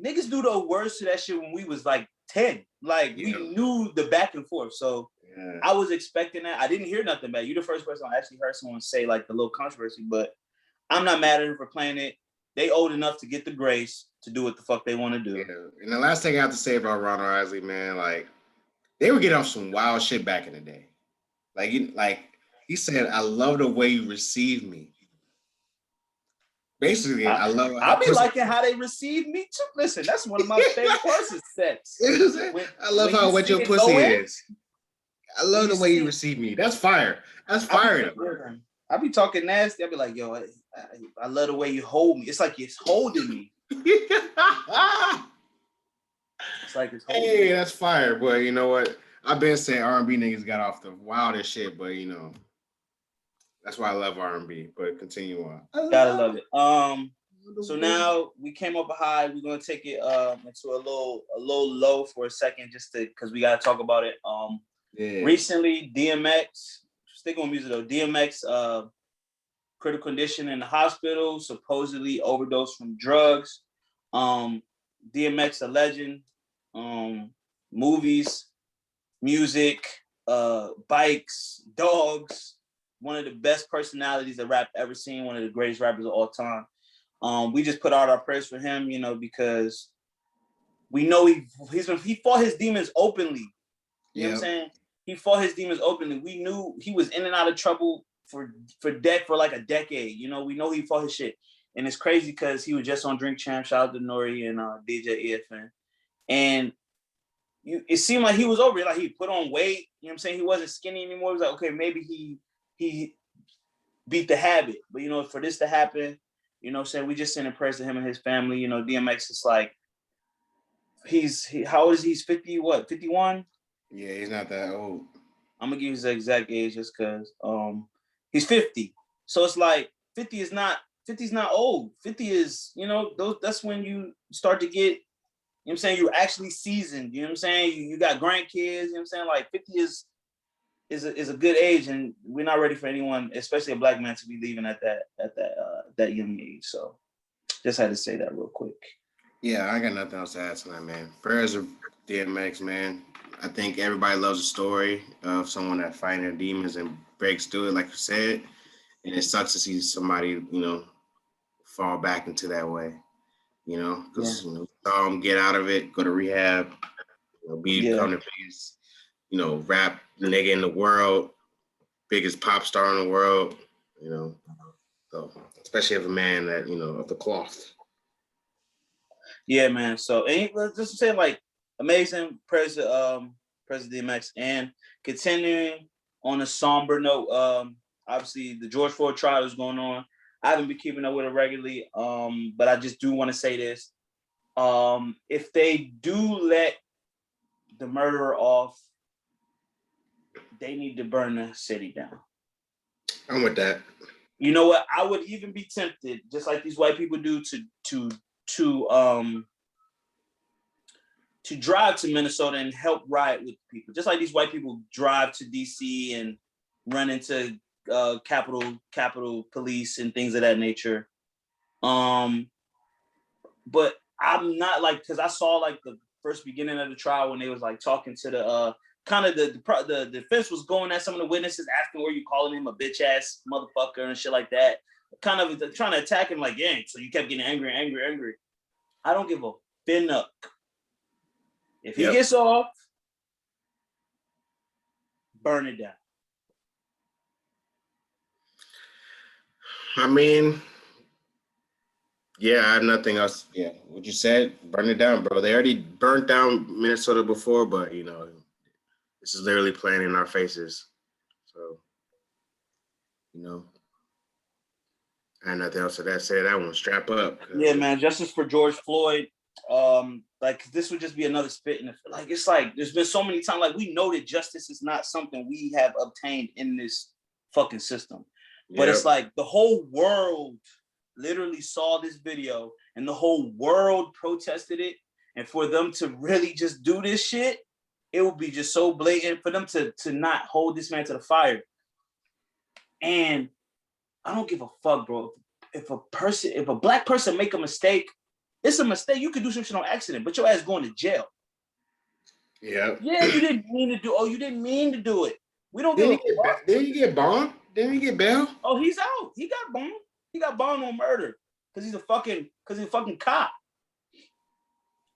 niggas do the words to that shit when we was like 10. Like we knew the back and forth. So I was expecting that. I didn't hear nothing back. You're the first person I actually heard someone say like the little controversy, but I'm not mad at them for playing it. They old enough to get the grace to do what the fuck they want to do. Yeah. And the last thing I have to say about Ronald Isley, man, like they were getting off some wild shit back in the day. Like he said, I love the way you receive me. Basically, I be liking how they receive me too. Listen, that's one of my favorite parts of sex. I love how wet your pussy is. I love the way you receive me. That's fire. That's fire. I be talking nasty. I be like, yo, I love the way you hold me. It's like it's holding me. It's like it's holding me. That's fire, boy. You know what? I've been saying R&B niggas got off the wildest shit, but you know, that's why I love R&B. But continue on. Gotta love it. So now we came up high. We're gonna take it into a little low for a second, just because we gotta talk about it. Recently, DMX. Stick on music though. DMX, critical condition in the hospital. Supposedly overdose from drugs. DMX, a legend. Movies, music, bikes, dogs. One of the best personalities that rap ever seen. One of the greatest rappers of all time. We just put out our prayers for him, you know, because we know he fought his demons openly. You know what I'm saying? He fought his demons openly. We knew he was in and out of trouble for like a decade. You know, we know he fought his shit. And it's crazy because he was just on Drink Champ. Shout out to Nori and DJ EFN. And it seemed like he was over it. Like he put on weight. You know what I'm saying? He wasn't skinny anymore. It was like, okay, maybe he beat the habit. But, you know, for this to happen, you know what I'm saying? We just sending prayers to him and his family. You know, DMX is like, how old is he? He's 50, what, 51? Yeah, he's not that old. I'm gonna give you his exact age just because he's 50. So it's like 50 is not old. 50 is, you know, that's when you start to get, you know what I'm saying, you're actually seasoned. You know what I'm saying? You got grandkids, you know what I'm saying? Like 50 is a good age, and we're not ready for anyone, especially a black man, to be leaving at that young age. So just had to say that real quick. Yeah, I got nothing else to add tonight, man. Prayers of DMX, man. I think everybody loves a story of someone that fighting their demons and breaks through it, like you said. And it sucks to see somebody, you know, fall back into that way, you know, because you know, saw him get out of it, go to rehab, you know, become the biggest, you know, rap nigga in the world, biggest pop star in the world, you know. though, especially of a man that of the cloth. Yeah, man. So, and let's just say, like, amazing President DMX, and continuing on a somber note. Obviously, the George Floyd trial is going on. I haven't been keeping up with it regularly, but I just do want to say this: if they do let the murderer off, they need to burn the city down. I'm with that. You know what? I would even be tempted, just like these white people do, to drive to Minnesota and help riot with people. Just like these white people drive to DC and run into Capitol Police and things of that nature. But I'm not like, because I saw like the first beginning of the trial when they was like talking to the kind of the defense was going at some of the witnesses, asking where you calling him a bitch ass motherfucker and shit like that, kind of trying to attack him like, yeah. So you kept getting angry. I don't give a finnuck. If he gets off, burn it down. I mean, yeah, I have nothing else. Yeah, what you said, burn it down, bro. They already burnt down Minnesota before, but this is literally playing in our faces. So, I had nothing else to that. Say that one. Strap up. Yeah, man. Justice for George Floyd. Like this would just be another spit in the, like, it's like there's been so many times, like, we know that justice is not something we have obtained in this fucking system. But it's like the whole world literally saw this video and the whole world protested it. And for them to really just do this shit, it would be just so blatant for them to not hold this man to the fire. And I don't give a fuck, bro. If a black person make a mistake, it's a mistake. You could do some shit on accident, but your ass going to jail. Yeah. Yeah, you didn't mean to do. Oh, you didn't mean to do it. We don't give a fuck. Didn't he get bond? Didn't he get bail? Oh, he's out. He got bond. He got bond on murder because he's a fucking cop.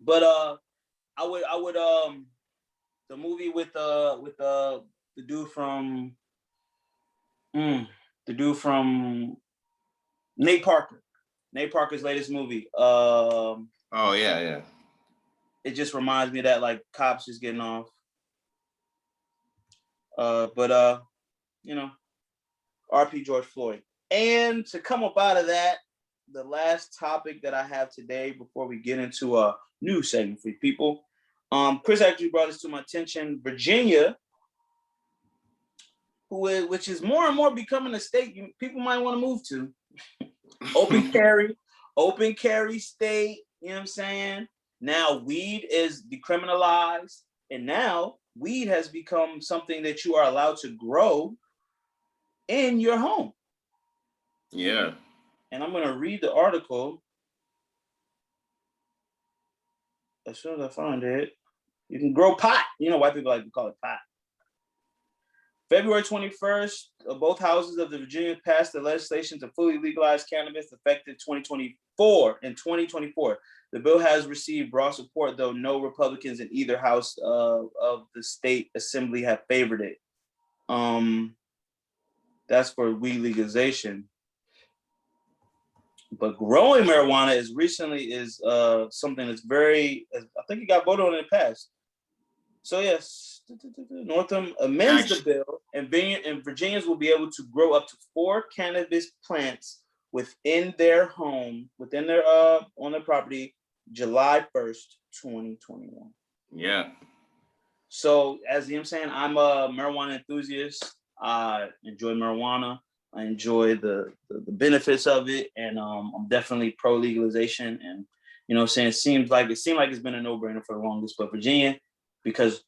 But I would the movie with the dude from Nate Parker's latest movie. Oh yeah. It just reminds me of that, like, cops just getting off. But RP George Floyd. And to come up out of that, the last topic that I have today before we get into a new segment for people. Chris actually brought this to my attention. Virginia, which is more and more becoming a state people might want to move to. Open carry state, you know what I'm saying? Now weed is decriminalized, and now weed has become something that you are allowed to grow in your home. Yeah. And I'm going to read the article as soon as I find it. You can grow pot. You know, white people like to call it pot. February 21st, both houses of the Virginia passed the legislation to fully legalize cannabis effective 2024. In 2024, the bill has received broad support, though no Republicans in either house of the state assembly have favored it. That's for weed legalization. But growing marijuana is something that's very, I think it got voted on in the past. So yes, Northam amends the bill, and Virginians will be able to grow up to 4 cannabis plants within their home, on their property, July 1st, 2021. Yeah. So as you know what I'm saying, I'm a marijuana enthusiast. I enjoy marijuana. I enjoy the benefits of it, and I'm definitely pro legalization. And you know what I'm saying, it seemed like it's been a no-brainer for the longest, but Virginia, because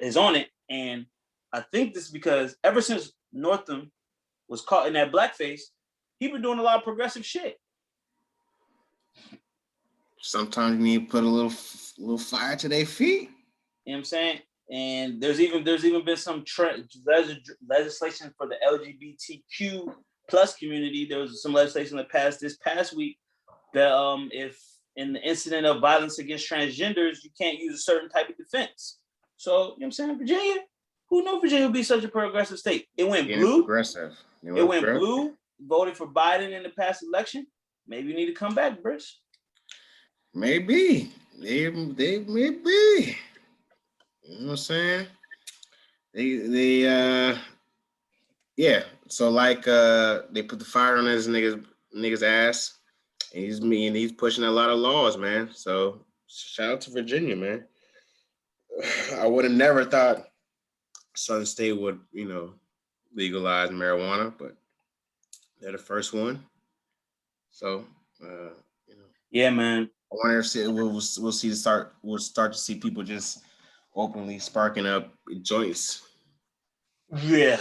is on it. And I think this is because ever since Northam was caught in that blackface, he been doing a lot of progressive shit. Sometimes you need to put a little fire to their feet. You know what I'm saying? And there's even been some legislation for the LGBTQ plus community. There was some legislation that passed this past week that if in the incident of violence against transgenders, you can't use a certain type of defense. So, you know what I'm saying? Virginia, who knew Virginia would be such a progressive state? It went blue. Progressive. It went blue. voted for Biden in the past election, maybe you need to come back, Bruce. Maybe. They may be. You know what I'm saying? They yeah. So like they put the fire on this nigga's ass. And he's pushing a lot of laws, man. So shout out to Virginia, man. I would have never thought Southern State would, legalize marijuana, but they're the first one. So, yeah, man. I wonder if we'll start to see people just openly sparking up joints. Yeah.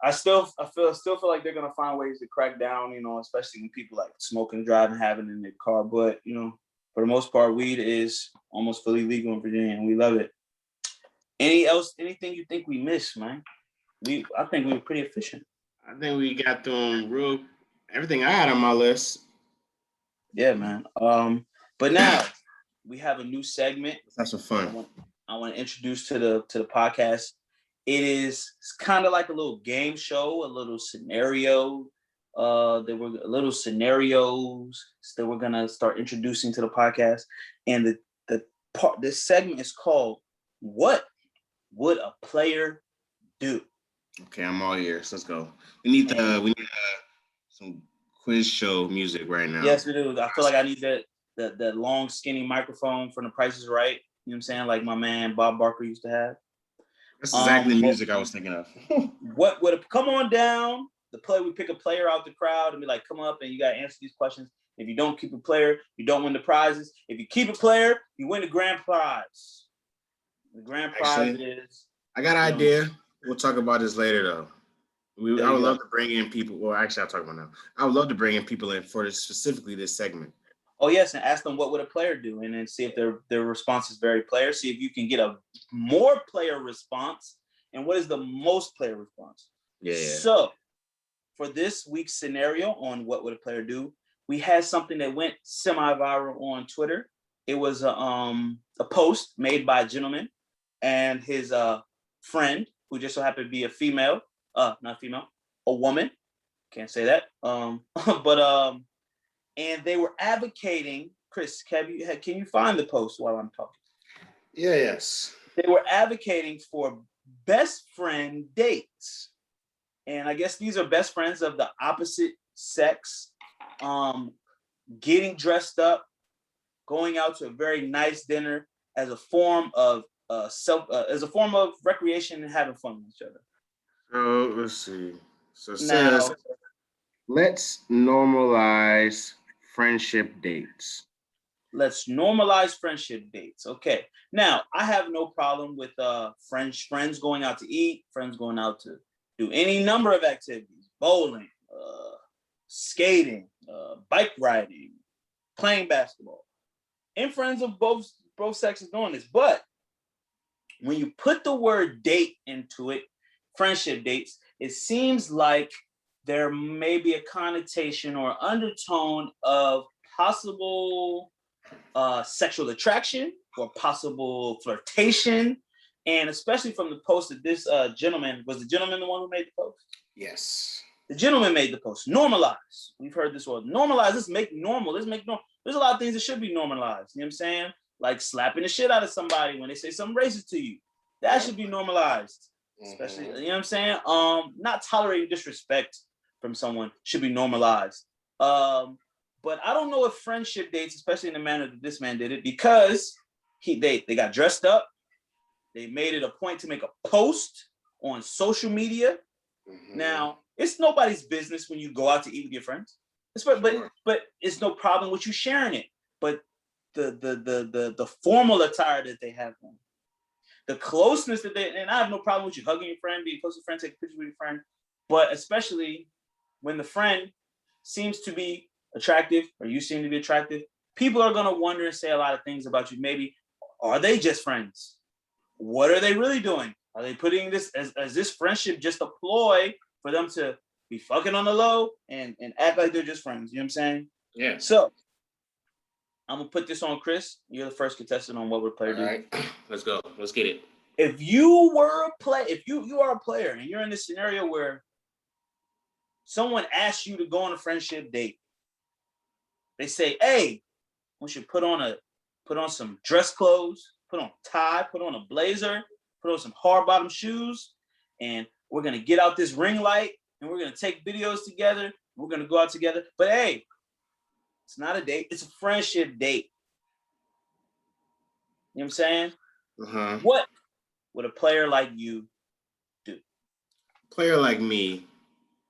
I still feel like they're gonna find ways to crack down, especially when people like smoking, driving, having it in their car. But for the most part, weed is almost fully legal in Virginia, and we love it. Anything you think we missed, man? I think we were pretty efficient. I think we got through everything I had on my list. Yeah, man. But now we have a new segment. Let's have some fun. I want to introduce to the podcast. It's kind of like a little game show, a little scenario. There were little scenarios that we're gonna start introducing to the podcast, and this segment is called "What Would a Player Do?" Okay, I'm all ears. Let's go. We need some quiz show music right now. Yes, we do. I feel like I need that long, skinny microphone from The Price is Right. You know what I'm saying? Like my man Bob Barker used to have. That's exactly the music I was thinking of. What would come on down? We pick a player out the crowd and be like, come up and you gotta answer these questions. If you don't keep a player, you don't win the prizes. If you keep a player, you win the grand prize. The grand prize is. I got an idea. We'll talk about this later though. I would love to bring in people. Well, actually, I'll talk about now. I would love to bring in people in for specifically this segment. Oh yes, and ask them what would a player do, and then see if their response is very player. See if you can get a more player response, and what is the most player response. Yeah. So, for this week's scenario on what would a player do, we had something that went semi-viral on Twitter. It was a post made by a gentleman and his friend, who just so happened to be a female, not female, a woman. Can't say that. And they were advocating. Chris, can you find the post while I'm talking? Yeah, yes. They were advocating for best friend dates. And I guess these are best friends of the opposite sex, getting dressed up, going out to a very nice dinner as a form of recreation and having fun with each other. So let's see. So says, let's normalize friendship dates. Let's normalize friendship dates. Okay. Now, I have no problem with friends going out to eat, friends going out to do any number of activities: bowling, skating, bike riding, playing basketball, and friends of both sexes doing this. But when you put the word date into it, friendship dates, it seems like there may be a connotation or undertone of possible sexual attraction or possible flirtation. And especially from the post that this gentleman, was the gentleman the one who made the post? Yes. The gentleman made the post. Normalize. We've heard this word. Normalize. Let's make normal. There's a lot of things that should be normalized. You know what I'm saying? Like slapping the shit out of somebody when they say something racist to you. That should be normalized. Especially, you know what I'm saying? Not tolerating disrespect from someone should be normalized. But I don't know if friendship dates, especially in the manner that this man did it, because they got dressed up. They made it a point to make a post on social media. Mm-hmm. Now, it's nobody's business when you go out to eat with your friends. But it's no problem with you sharing it. But the formal attire that they have on, the closeness that and I have no problem with you hugging your friend, being close to a friend, take a picture with your friend, but especially when the friend seems to be attractive or you seem to be attractive, people are going to wonder and say a lot of things about you. Maybe, are they just friends? What are they really doing? Are they putting this as this friendship just a ploy for them to be fucking on the low and act like they're just friends? You know what I'm saying? Yeah. So I'm gonna put this on Chris. You're the first contestant on what would a player do. All right, let's go. Let's get it. If you were a player, if you are a player and you're in this scenario where someone asks you to go on a friendship date. They say, "Hey, we should put on some dress clothes, put on a tie, put on a blazer, put on some hard bottom shoes, and we're gonna get out this ring light and we're gonna take videos together. We're gonna go out together." But hey, it's not a date, it's a friendship date. You know what I'm saying? Uh-huh. What would a player like you do? Player like me,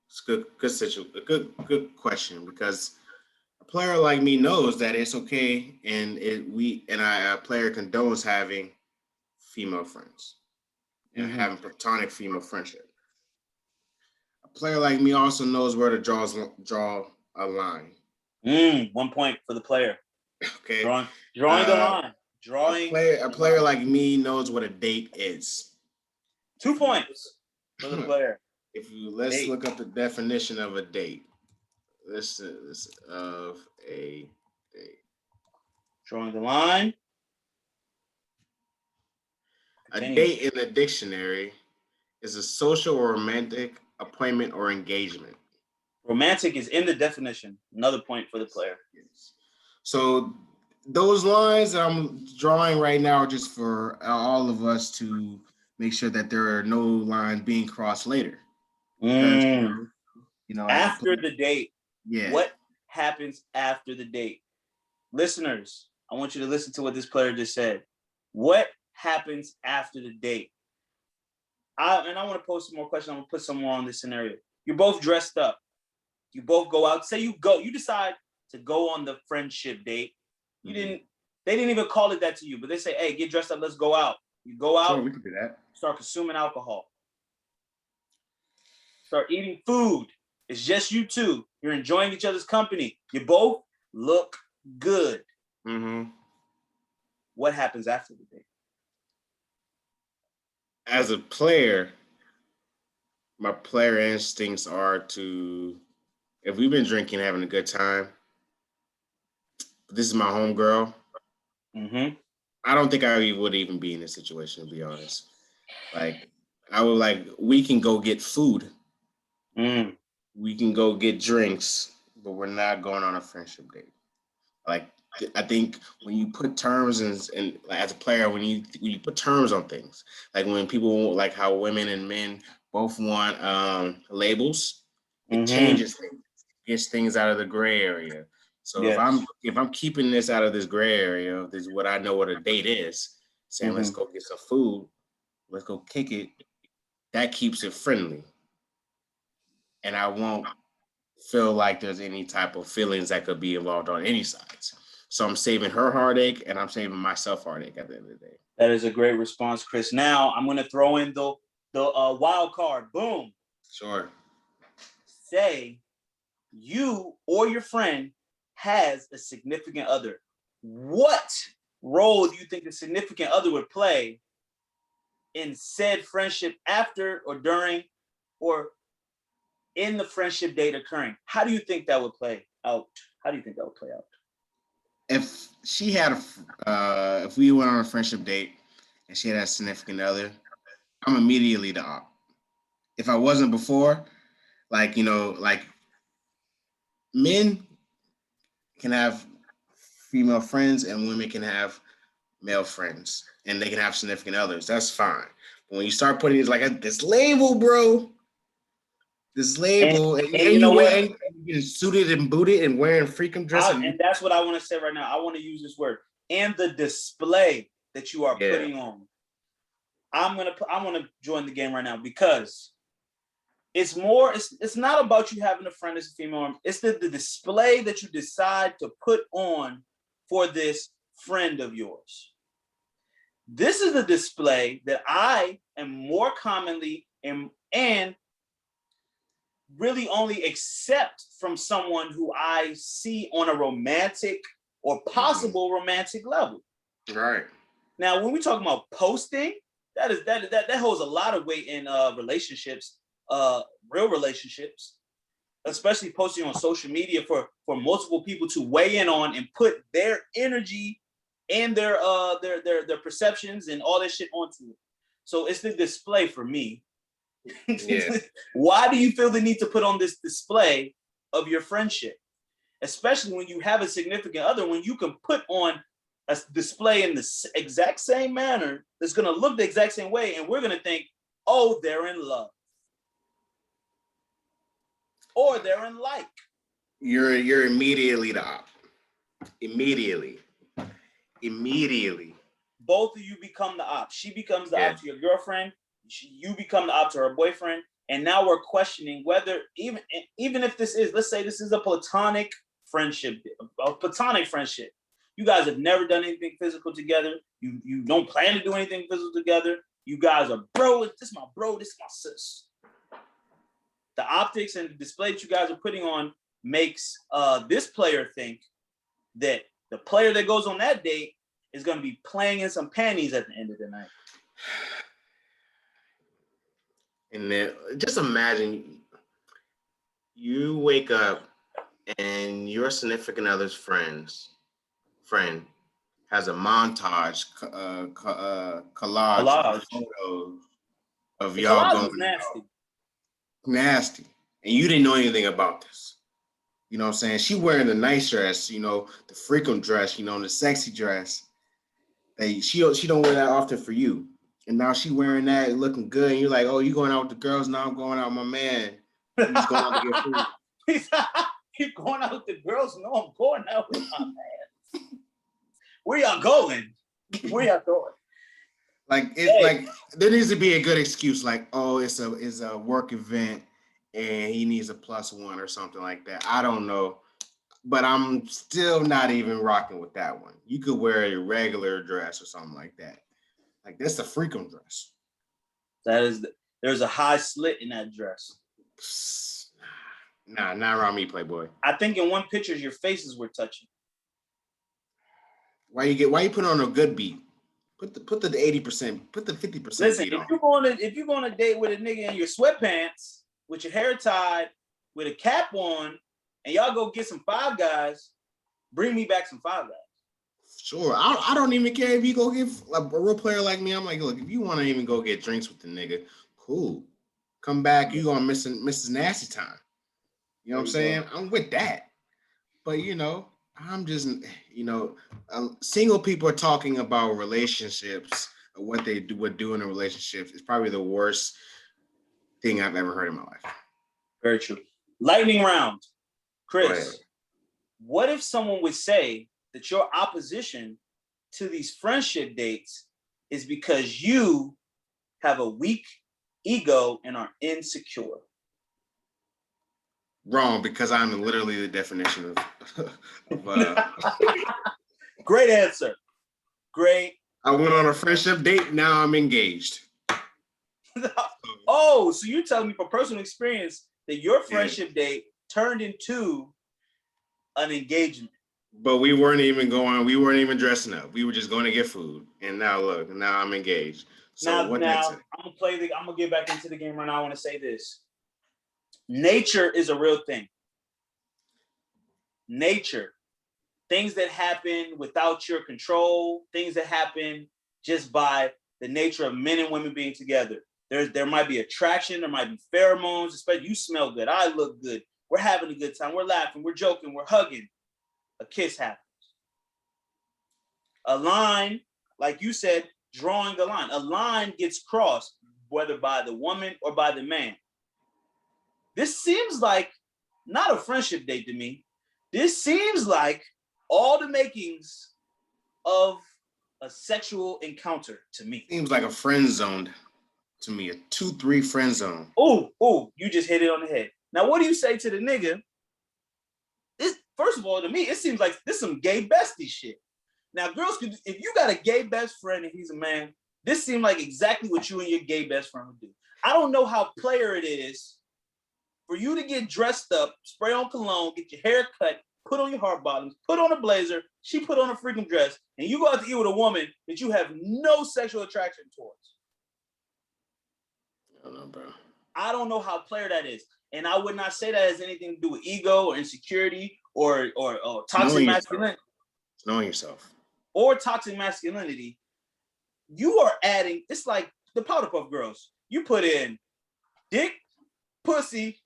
it's good good question, because a player like me knows that it's okay, and a player condones having female friends and having platonic female friendship. A player like me also knows where to draw a line. 1 point for the player. Okay. Drawing the line. A player like me knows what a date is. 2 points for the player. Let's look up the definition of a date. This is of a date. Drawing the line. A date in the dictionary is a social or romantic appointment or engagement. Romantic is in the definition. Another point for the player. Yes. So those lines that I'm drawing right now are just for all of us to make sure that there are no lines being crossed later. Because, after the date. Yeah. What happens after the date? Listeners, I want you to listen to what this player just said. What happens after the date? I want to pose some more questions. I'm going to put some more on this scenario. You're both dressed up. You both go out. Say you decide to go on the friendship date. They didn't even call it that to you, but they say, "Hey, get dressed up. Let's go out." You go out. Sure, we can do that. Start consuming alcohol. Start eating food. It's just you two. You're enjoying each other's company. You both look good. What happens after the date? As a player, my player instincts are to, if we've been drinking, having a good time, this is my homegirl. I don't think I would even be in this situation, to be honest. Like, I would we can go get food. We can go get drinks, but we're not going on a friendship date. Like, I think when you put terms and as a player, when you put terms on things, like when people, like how women and men both want labels, it changes things, gets things out of the gray area. So if I'm keeping this out of this gray area, this is what I know what a date is, saying let's go get some food, let's go kick it, that keeps it friendly. And I won't feel like there's any type of feelings that could be involved on any sides. So I'm saving her heartache and I'm saving myself heartache at the end of the day. That is a great response, Chris. Now I'm going to throw in the wild card. Boom. Sure. Say you or your friend has a significant other. What role do you think the significant other would play in said friendship after or during or in the friendship date occurring? How do you think that would play out? If she had if we went on a friendship date and she had a significant other, I'm immediately the op. If I wasn't before, like men can have female friends and women can have male friends and they can have significant others. That's fine. But when you start putting it like this label, bro, and you know what? And you're suited and booted and wearing freakum dresses. And that's what I want to say right now. I want to use this word. And the display that you are putting on. I want to join the game right now because it's not about you having a friend as a female. It's the display that you decide to put on for this friend of yours. This is the display that I am more commonly and really only accept from someone who I see on a romantic or possible romantic level. Right. Now, when we talk about posting, that holds a lot of weight in relationships, real relationships, especially posting on social media for multiple people to weigh in on and put their energy and their perceptions and all that shit onto it. So it's the display for me. Yeah. Why do you feel the need to put on this display of your friendship? Especially when you have a significant other, when you can put on a display in the exact same manner that's going to look the exact same way, and we're going to think, oh, they're in love. Or they're in like. You're immediately the op. Immediately. Both of you become the op. She becomes the op to your girlfriend. You become the op to her boyfriend. And now we're questioning whether, even if this is, let's say this is a platonic friendship. You guys have never done anything physical together. You don't plan to do anything physical together. You guys are bro. This is my bro. This is my sis. The optics and the display that you guys are putting on makes this player think that the player that goes on that date is going to be playing in some panties at the end of the night. And then just imagine you wake up and your significant other's friend has a montage collage of photos of y'all going nasty, and you didn't know anything about this. You know what I'm saying? She wearing the nice dress, you know, the frequent dress, you know, the sexy dress. She don't wear that often for you. And now she wearing that, looking good, and you're like, oh, you going out with the girls? Now I'm going out with my man. He's going out to get food. He's going out with the girls? No, I'm going out with my man. Where y'all going? Like like there needs to be a good excuse, like, oh, it's a work event and he needs a +1 or something like that. I don't know. But I'm still not even rocking with that one. You could wear a regular dress or something like that. Like, that's a freakum dress. There's a high slit in that dress. Nah, not around me, Playboy. I think in one picture your faces were touching. Why you put on a good beat? Put the 80%, put the 50%. Listen, beat if on. you're going on a date with a nigga in your sweatpants with your hair tied, with a cap on, and y'all go get some Five Guys, bring me back some Five Guys. Sure. I don't even care if you go get a real player like me. I'm like, look, if you want to even go get drinks with the nigga, cool. Come back, you gonna miss nasty time. You know what I'm saying? I'm with that. But, you know, I'm just, you know, single people are talking about relationships, what they would do in a relationship is probably the worst thing I've ever heard in my life. Very true. Lightning round. Chris, what if someone would say that your opposition to these friendship dates is because you have a weak ego and are insecure? Wrong, because I'm literally the definition of Great answer. Great. I went on a friendship date. Now I'm engaged. Oh, so you're telling me from personal experience that your friendship date turned into an engagement. But we weren't even dressing up. We were just going to get food. And now look, now I'm engaged. So now I'm gonna get back into the game right now. I want to say this. Nature is a real thing. Nature. Things that happen without your control, things that happen just by the nature of men and women being together. There might be attraction, there might be pheromones, especially you smell good, I look good. We're having a good time, we're laughing, we're joking, we're hugging. A kiss happens. A line, like you said, drawing the line. A line gets crossed, whether by the woman or by the man. This seems like not a friendship date to me. This seems like all the makings of a sexual encounter to me. Seems like a friend zone to me, a 2-3 friend zone. Oh, you just hit it on the head. Now, what do you say to the nigga? First of all, to me, it seems like this is some gay bestie shit. Now, girls, if you got a gay best friend and he's a man, this seems like exactly what you and your gay best friend would do. I don't know how player it is for you to get dressed up, spray on cologne, get your hair cut, put on your heart bottoms, put on a blazer, she put on a freaking dress, and you go out to eat with a woman that you have no sexual attraction towards. I don't know, bro. I don't know how player that is. And I would not say that has anything to do with ego or insecurity or toxic masculinity. Knowing yourself. Or toxic masculinity. You are adding, it's like the powder puff girls. You put in dick, pussy,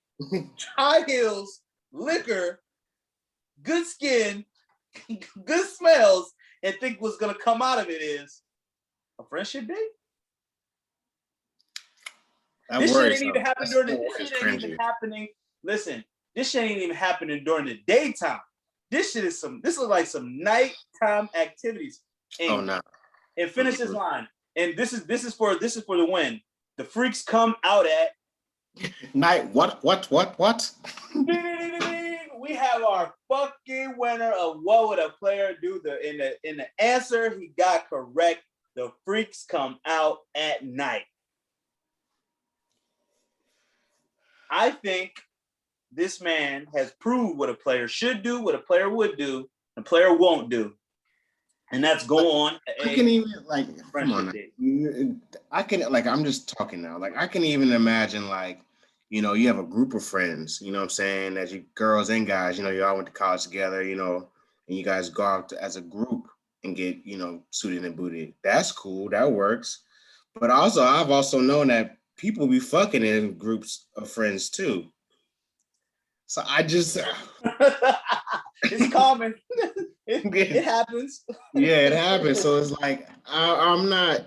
high heels, liquor, good skin, good smells, and think what's gonna come out of it is a friendship date? This shit ain't even happening during the. This shit ain't even happening. Listen, this shit ain't even happening during the daytime. This shit is some. This is like some nighttime activities. And, and finish this line. And this is for the win. The freaks come out at night. What? We have our fucking winner of what would a player do? In the answer he got correct. The freaks come out at night. I think this man has proved what a player should do, what a player would do, and a player won't do. And that's go on. I can even come on. I can I'm just talking now. Like I can even imagine you have a group of friends, you know what I'm saying, as you girls and guys, you all went to college together, and you guys go out as a group and get, suited and booted. That's cool. That works. But also, I've also known that people be fucking in groups of friends too. So I just it's common. It happens. Yeah, it happens. So it's like I'm not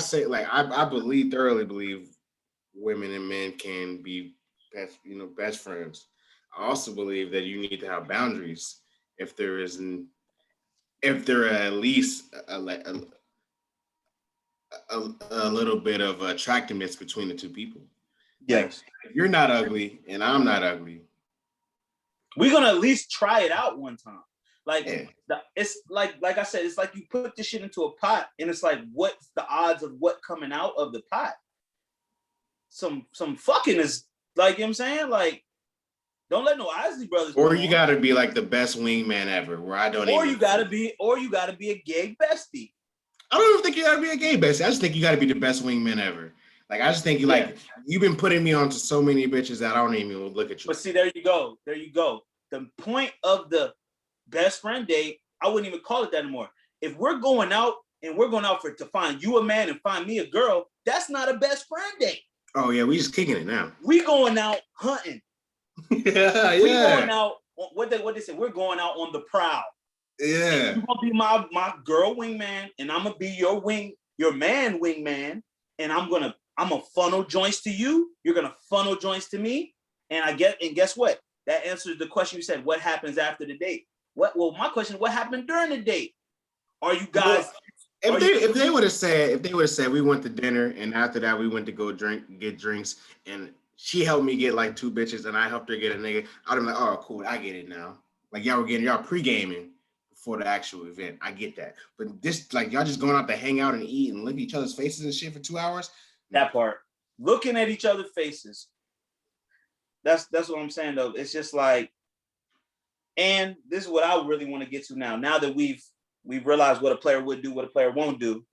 saying I thoroughly believe women and men can be best friends. I also believe that you need to have boundaries if there are at least a little bit of attractiveness between the two people. Yes. If you're not ugly and I'm not ugly, we're gonna at least try it out one time. It's like I said, it's like you put this shit into a pot, and it's like, what's the odds of what coming out of the pot? Some fucking is like, you know what I'm saying? Like, don't let no Isley brothers. Or you gotta be like the best wingman ever, where I don't. Or you gotta be a gay bestie. I don't even think you gotta be a gay bestie. I just think you gotta be the best wingman ever. Like, I just think you've been putting me onto so many bitches that I don't even look at you. But see, there you go. The point of the best friend date, I wouldn't even call it that anymore. If we're going out and we're going out to find you a man and find me a girl, that's not a best friend date. Oh yeah, we just kicking it now. We going out hunting. Yeah. We going out. What they say? We're going out on the prowl. Yeah. You're gonna be my girl wingman, and I'm gonna be your man wingman, and I'm gonna funnel joints to you. You're gonna funnel joints to me, and guess what? That answers the question you said. What happens after the date? Well, my question is, what happened during the date? Are you guys? Well, if they would have said we went to dinner and after that we went to go get drinks, and she helped me get like 2 bitches and I helped her get a nigga, I'd be like, oh cool, I get it now. Like y'all pre-gaming before the actual event. I get that. But this, like, y'all just going out to hang out and eat and lick each other's faces and shit for 2 hours. That part. Looking at each other's faces. That's what I'm saying though. It's just like, and this is what I really want to get to now. Now that we've realized what a player would do, what a player won't do.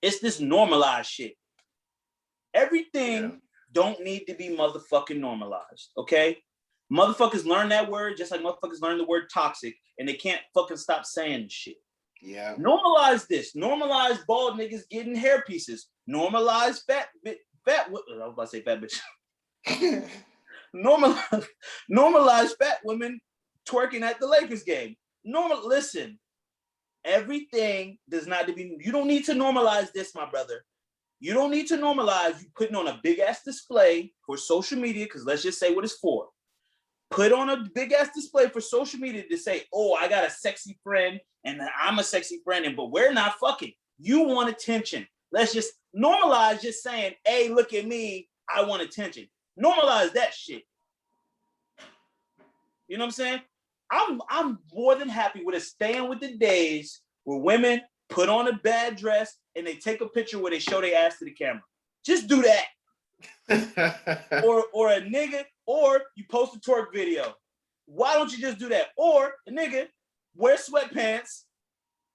It's this normalized shit. Everything don't need to be motherfucking normalized, okay? Motherfuckers learn that word just like motherfuckers learn the word toxic, and they can't fucking stop saying this shit. Yeah. Normalize this. Normalize bald niggas getting hair pieces. Normalize fat. I was about to say fat bitch. Normalize fat women twerking at the Lakers game. Listen, everything does not to be. You don't need to normalize this, my brother. You don't need to normalize you putting on a big ass display for social media, because let's just say what it's for. Put on a big ass display for social media to say, oh, I got a sexy friend and I'm a sexy friend, but we're not fucking. You want attention. Let's just normalize just saying, hey, look at me, I want attention. Normalize that shit. You know what I'm saying? I'm more than happy with it staying with the days where women put on a bad dress and they take a picture where they show their ass to the camera. Just do that. or a nigga, or you post a twerk video. Why don't you just do that? Or a nigga wear sweatpants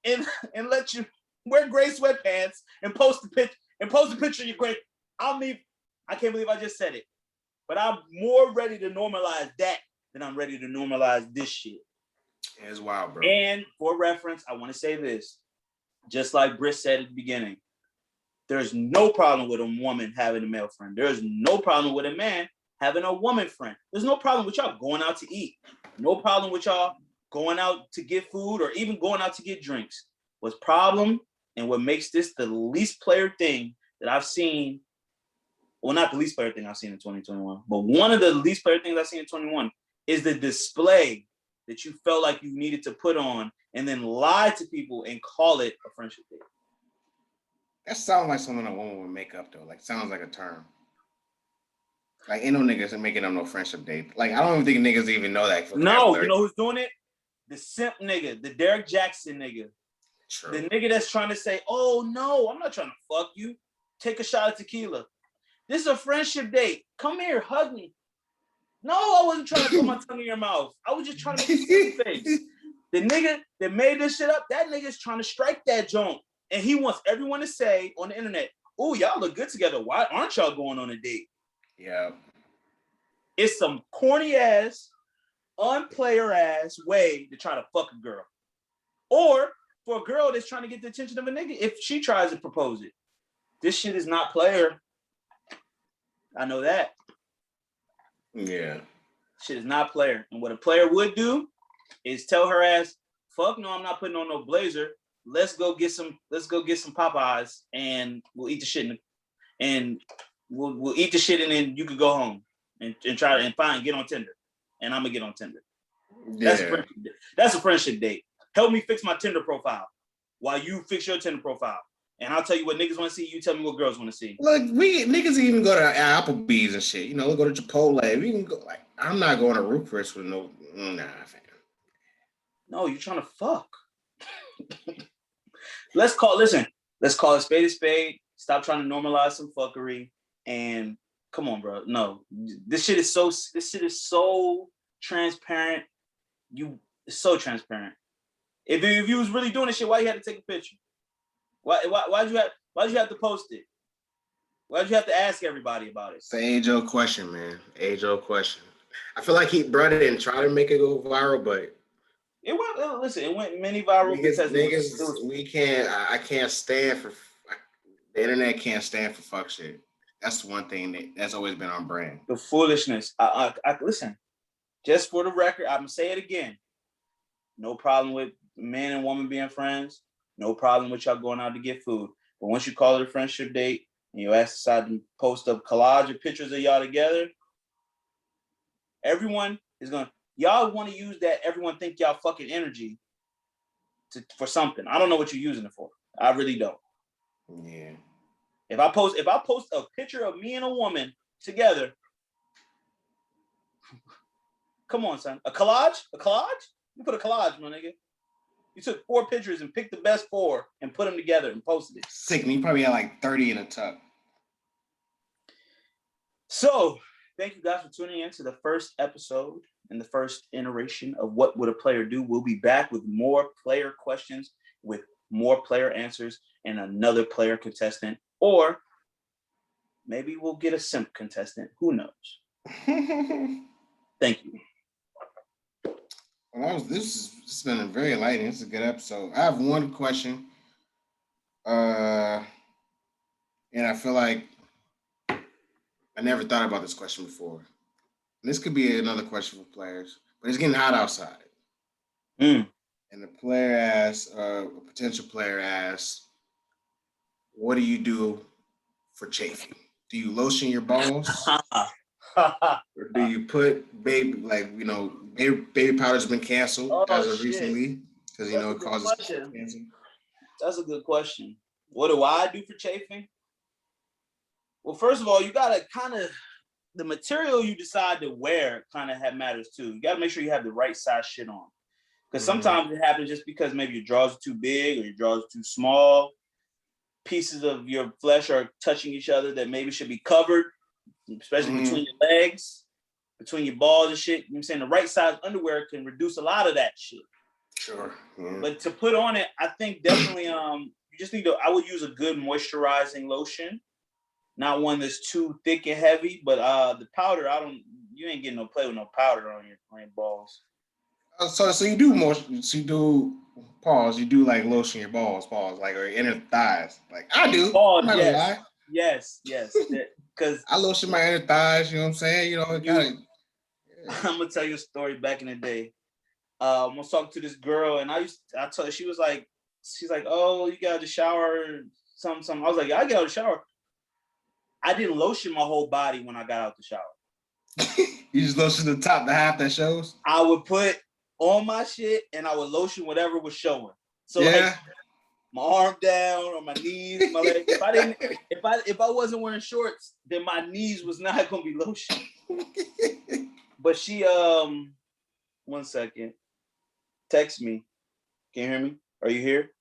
and let you wear gray sweatpants and post a picture of your gray. I can't believe I just said it. But I'm more ready to normalize that than I'm ready to normalize this shit. It's wild, bro. And for reference, I want to say this. Just like Britt said at the beginning, There's no problem with a woman having a male friend. There's no problem with a man having a woman friend. There's no problem with y'all going out to eat. No problem with y'all going out to get food or even going out to get drinks. What's problem and what makes this the least player thing that I've seen, well, not the least player thing I've seen in 2021, but one of the least player things I've seen in 21 is the display that you felt like you needed to put on and then lie to people and call it a friendship date. That sounds like something a woman would make up though. Like sounds like a term. Like ain't no niggas making up no friendship date. Like I don't even think niggas even know that. No, you know who's doing it? The simp nigga, the Derek Jackson nigga. True. The nigga that's trying to say, oh no, I'm not trying to fuck you. Take a shot of tequila. This is a friendship date. Come here, hug me. No, I wasn't trying to put my tongue in your mouth. I was just trying to make you face. The nigga that made this shit up, that nigga's trying to strike that joint. And he wants everyone to say on the internet, oh, y'all look good together. Why aren't y'all going on a date? Yeah. It's some corny ass, unplayer ass way to try to fuck a girl. Or for a girl that's trying to get the attention of a nigga, if she tries to propose it. This shit is not player. I know that. Yeah. Shit is not player. And what a player would do is tell her ass, fuck no, I'm not putting on no blazer. Let's go get some Popeyes and we'll eat the shit and we'll eat the shit and then you could go home and try to get on Tinder. And I'm gonna get on Tinder. Yeah. That's a friendship date. Help me fix my Tinder profile while you fix your Tinder profile. And I'll tell you what niggas want to see. You tell me what girls want to see. Look, we niggas even go to Applebee's and shit. You know, go to Chipotle. We can go. Like, I'm not going to Root Chris with no. Nah, fam. No, you're trying to fuck. Let's call a spade a spade. Stop trying to normalize some fuckery. And come on, bro. No, this shit is so transparent. It's so transparent. If you was really doing this shit, why you had to take a picture? Why'd you have to post it? Why'd you have to ask everybody about it? It's an age-old question, man. Age-old question. I feel like he brought it and tried to make it go viral, but it went many viral because I can't stand for the internet. Can't stand for fuck shit. That's one thing that's always been on brand. The foolishness. I listen. Just for the record, I'm gonna say it again. No problem with man and woman being friends. No problem with y'all going out to get food. But once you call it a friendship date and your ass decide to post a collage of pictures of y'all together, everyone is going to, y'all want to use that everyone think y'all fucking energy for something. I don't know what you're using it for. I really don't. Yeah. If I post a picture of me and a woman together, come on, son. A collage? You put a collage, my nigga. You took 4 pictures and picked the best 4 and put them together and posted it. Sick. You probably had like 30 in a tub. So, thank you guys for tuning in to the first episode and the first iteration of What Would a Player Do? We'll be back with more player questions, with more player answers, and another player contestant. Or maybe we'll get a simp contestant. Who knows? Thank you. Well, this has been a very enlightening. This is a good episode. I have one question. And I feel like I never thought about this question before. And this could be another question for players, but it's getting hot outside. And the player asks, a potential player asks, what do you do for chafing? Do you lotion your balls? Or do you put baby powder's been canceled as of recently because it causes cancer? That's a good question. What do I do for chafing? Well, first of all, you gotta the material you decide to wear matters too. You gotta make sure you have the right size shit on. Because sometimes it happens just because maybe your drawers are too big or your drawers are too small. Pieces of your flesh are touching each other that maybe should be covered, especially between your legs, between your balls and shit. You know what I'm saying? The right size underwear can reduce a lot of that shit. Sure. Yeah. But to put on it, I think definitely you just need to, I would use a good moisturizing lotion. Not one that's too thick and heavy, but the powder, you ain't getting no play with no powder on your balls. So you do pause, you do like lotion your balls, pause, like or inner thighs. Like I do. I'm Pause. not gonna lie. Yes. Because I lotion my inner thighs, you know what I'm saying? You know, it gotta I'm gonna tell you a story back in the day. I was talking to this girl, and I told her, she's like, oh, you got to shower, something. I was like, yeah, I get out of the shower. I didn't lotion my whole body when I got out the shower. You just lotion the top, the half that shows. I would put on my shit, and I would lotion whatever was showing. So like my arm down or my knees, my legs. If I wasn't wearing shorts, then my knees was not gonna be lotion. But she 1 second. Text me. Can you hear me? Are you here?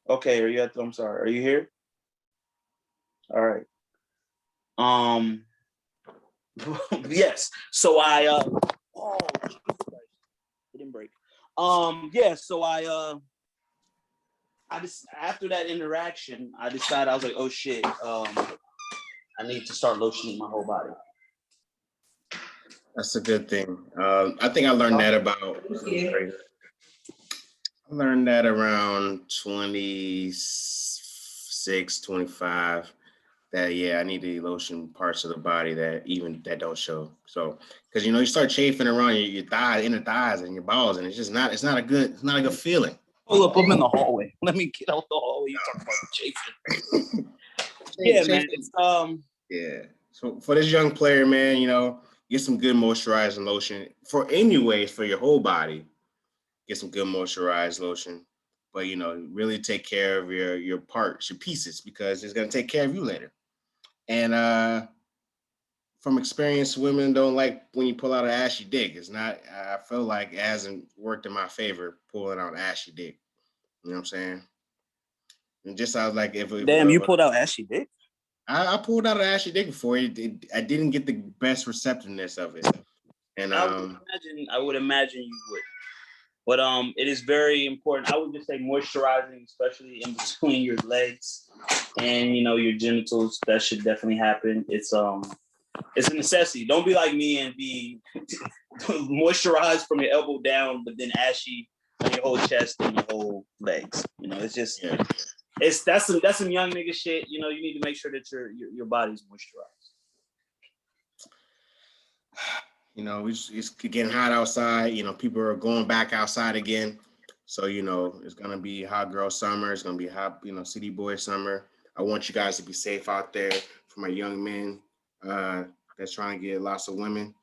Okay, I'm sorry. Are you here? All right. Yes. So I oh Jesus Christ. It didn't break. Yeah, so I just after that interaction, I decided I was like, oh shit, I need to start lotioning my whole body. That's a good thing. I think I learned that about. I learned that around 26, 25. That I need to lotion parts of the body that don't show. So because you start chafing around your thighs, inner thighs, and your balls, and it's not a good feeling. Hold up, I'm in the hallway. Let me get out the hallway. You talking about chafing? Yeah, man. It's Yeah. So for this young player, man, get some good moisturizing lotion for your whole body. Get some good moisturized lotion, but really take care of your parts, your pieces, because it's gonna take care of you later. And from experience, women don't like when you pull out an ashy dick. It's not. I feel like it hasn't worked in my favor pulling out an ashy dick. You know what I'm saying? And just I was like, you pulled out ashy dick. I pulled out an ashy dick before. I didn't get the best receptiveness of it, and I would imagine you would. But it is very important. I would just say moisturizing, especially in between your legs and your genitals. That should definitely happen. It's a necessity. Don't be like me and be moisturized from your elbow down, but then ashy on your whole chest and your whole legs. It's just that's some young nigga shit. You need to make sure that your body's moisturized. It's getting hot outside. People are going back outside again. So, it's going to be hot girl summer. It's going to be hot, city boy summer. I want you guys to be safe out there for my young men that's trying to get lots of women.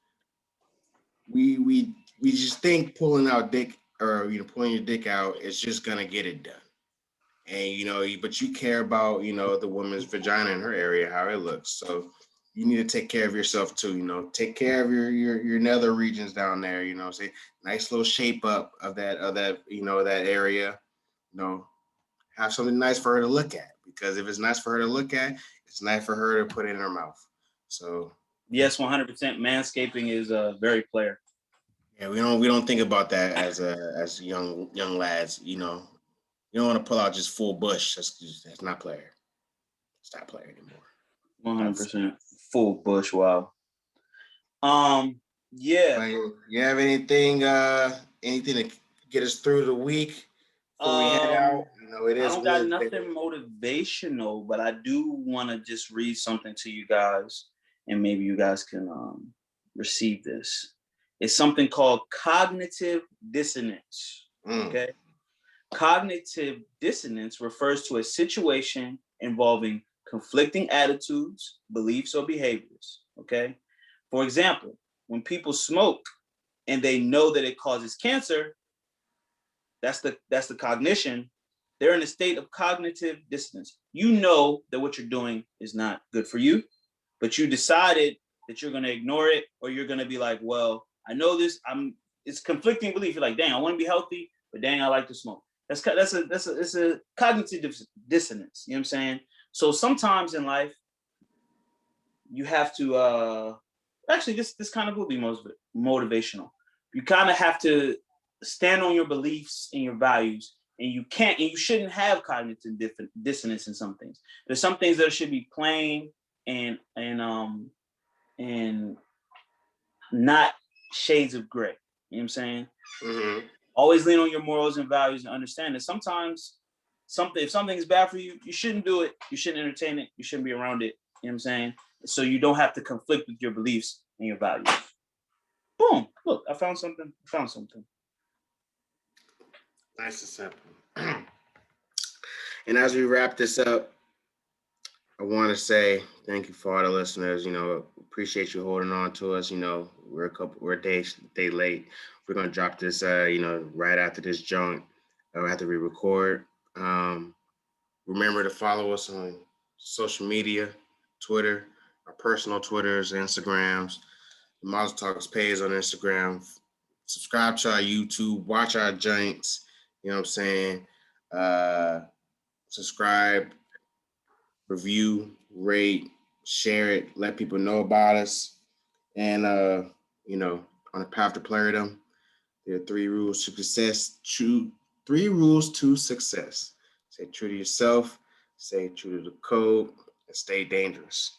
We just think pulling out dick or, pulling your dick out is just going to get it done. And, but you care about, the woman's vagina in her area, how it looks. So, you need to take care of yourself too, take care of your nether regions down there, say nice little shape up of that, that area, have something nice for her to look at, because if it's nice for her to look at, it's nice for her to put in her mouth. So yes, 100%. Manscaping is very player. Yeah, we don't think about that as young lads, You don't want to pull out just full bush. That's not player. It's not player anymore. 100% full bush. Wow. Yeah. You have anything to get us through the week before we head out? It is. I don't got nothing motivational, but I do want to just read something to you guys, and maybe you guys can receive this. It's something called cognitive dissonance. Okay. Cognitive dissonance refers to a situation involving conflicting attitudes, beliefs, or behaviors. Okay. For example, when people smoke and they know that it causes cancer, that's the cognition. They're in a state of cognitive dissonance. You know that what you're doing is not good for you, but you decided that you're going to ignore it, or you're going to be like, well, I know this. It's conflicting belief. You're like, dang, I want to be healthy, but dang, I like to smoke. It's a cognitive dissonance. You know what I'm saying? So sometimes in life, you have to actually this kind of will be motivational. You kind of have to stand on your beliefs and your values, and you shouldn't have cognitive dissonance in some things. There's some things that should be plain and not shades of gray. You know what I'm saying? Mm-hmm. Always lean on your morals and values and understand that sometimes if something is bad for you, you shouldn't do it. You shouldn't entertain it. You shouldn't be around it. You know what I'm saying? So you don't have to conflict with your beliefs and your values. Boom. Look, I found something. Nice and simple. And as we wrap this up, I want to say thank you for all the listeners. Appreciate you holding on to us. We're a day late. We're gonna drop this, right after this joint, after we record. Remember to follow us on social media, Twitter, our personal Twitters, Instagrams, the Mazel Talks page on Instagram. Subscribe to our YouTube, watch our joints. You know what I'm saying? Subscribe, review, rate, share it, let people know about us. And, on the path to playdom, there are 3 rules to success. 3 rules to success. Stay true to yourself, stay true to the code, and stay dangerous.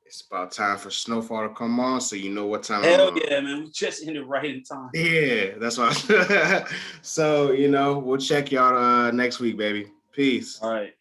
It's about time for snowfall to come on, so you know what time Hell I'm on. yeah, man. We just ended right in time. Yeah, that's why. So, we'll check y'all next week, baby. Peace. All right.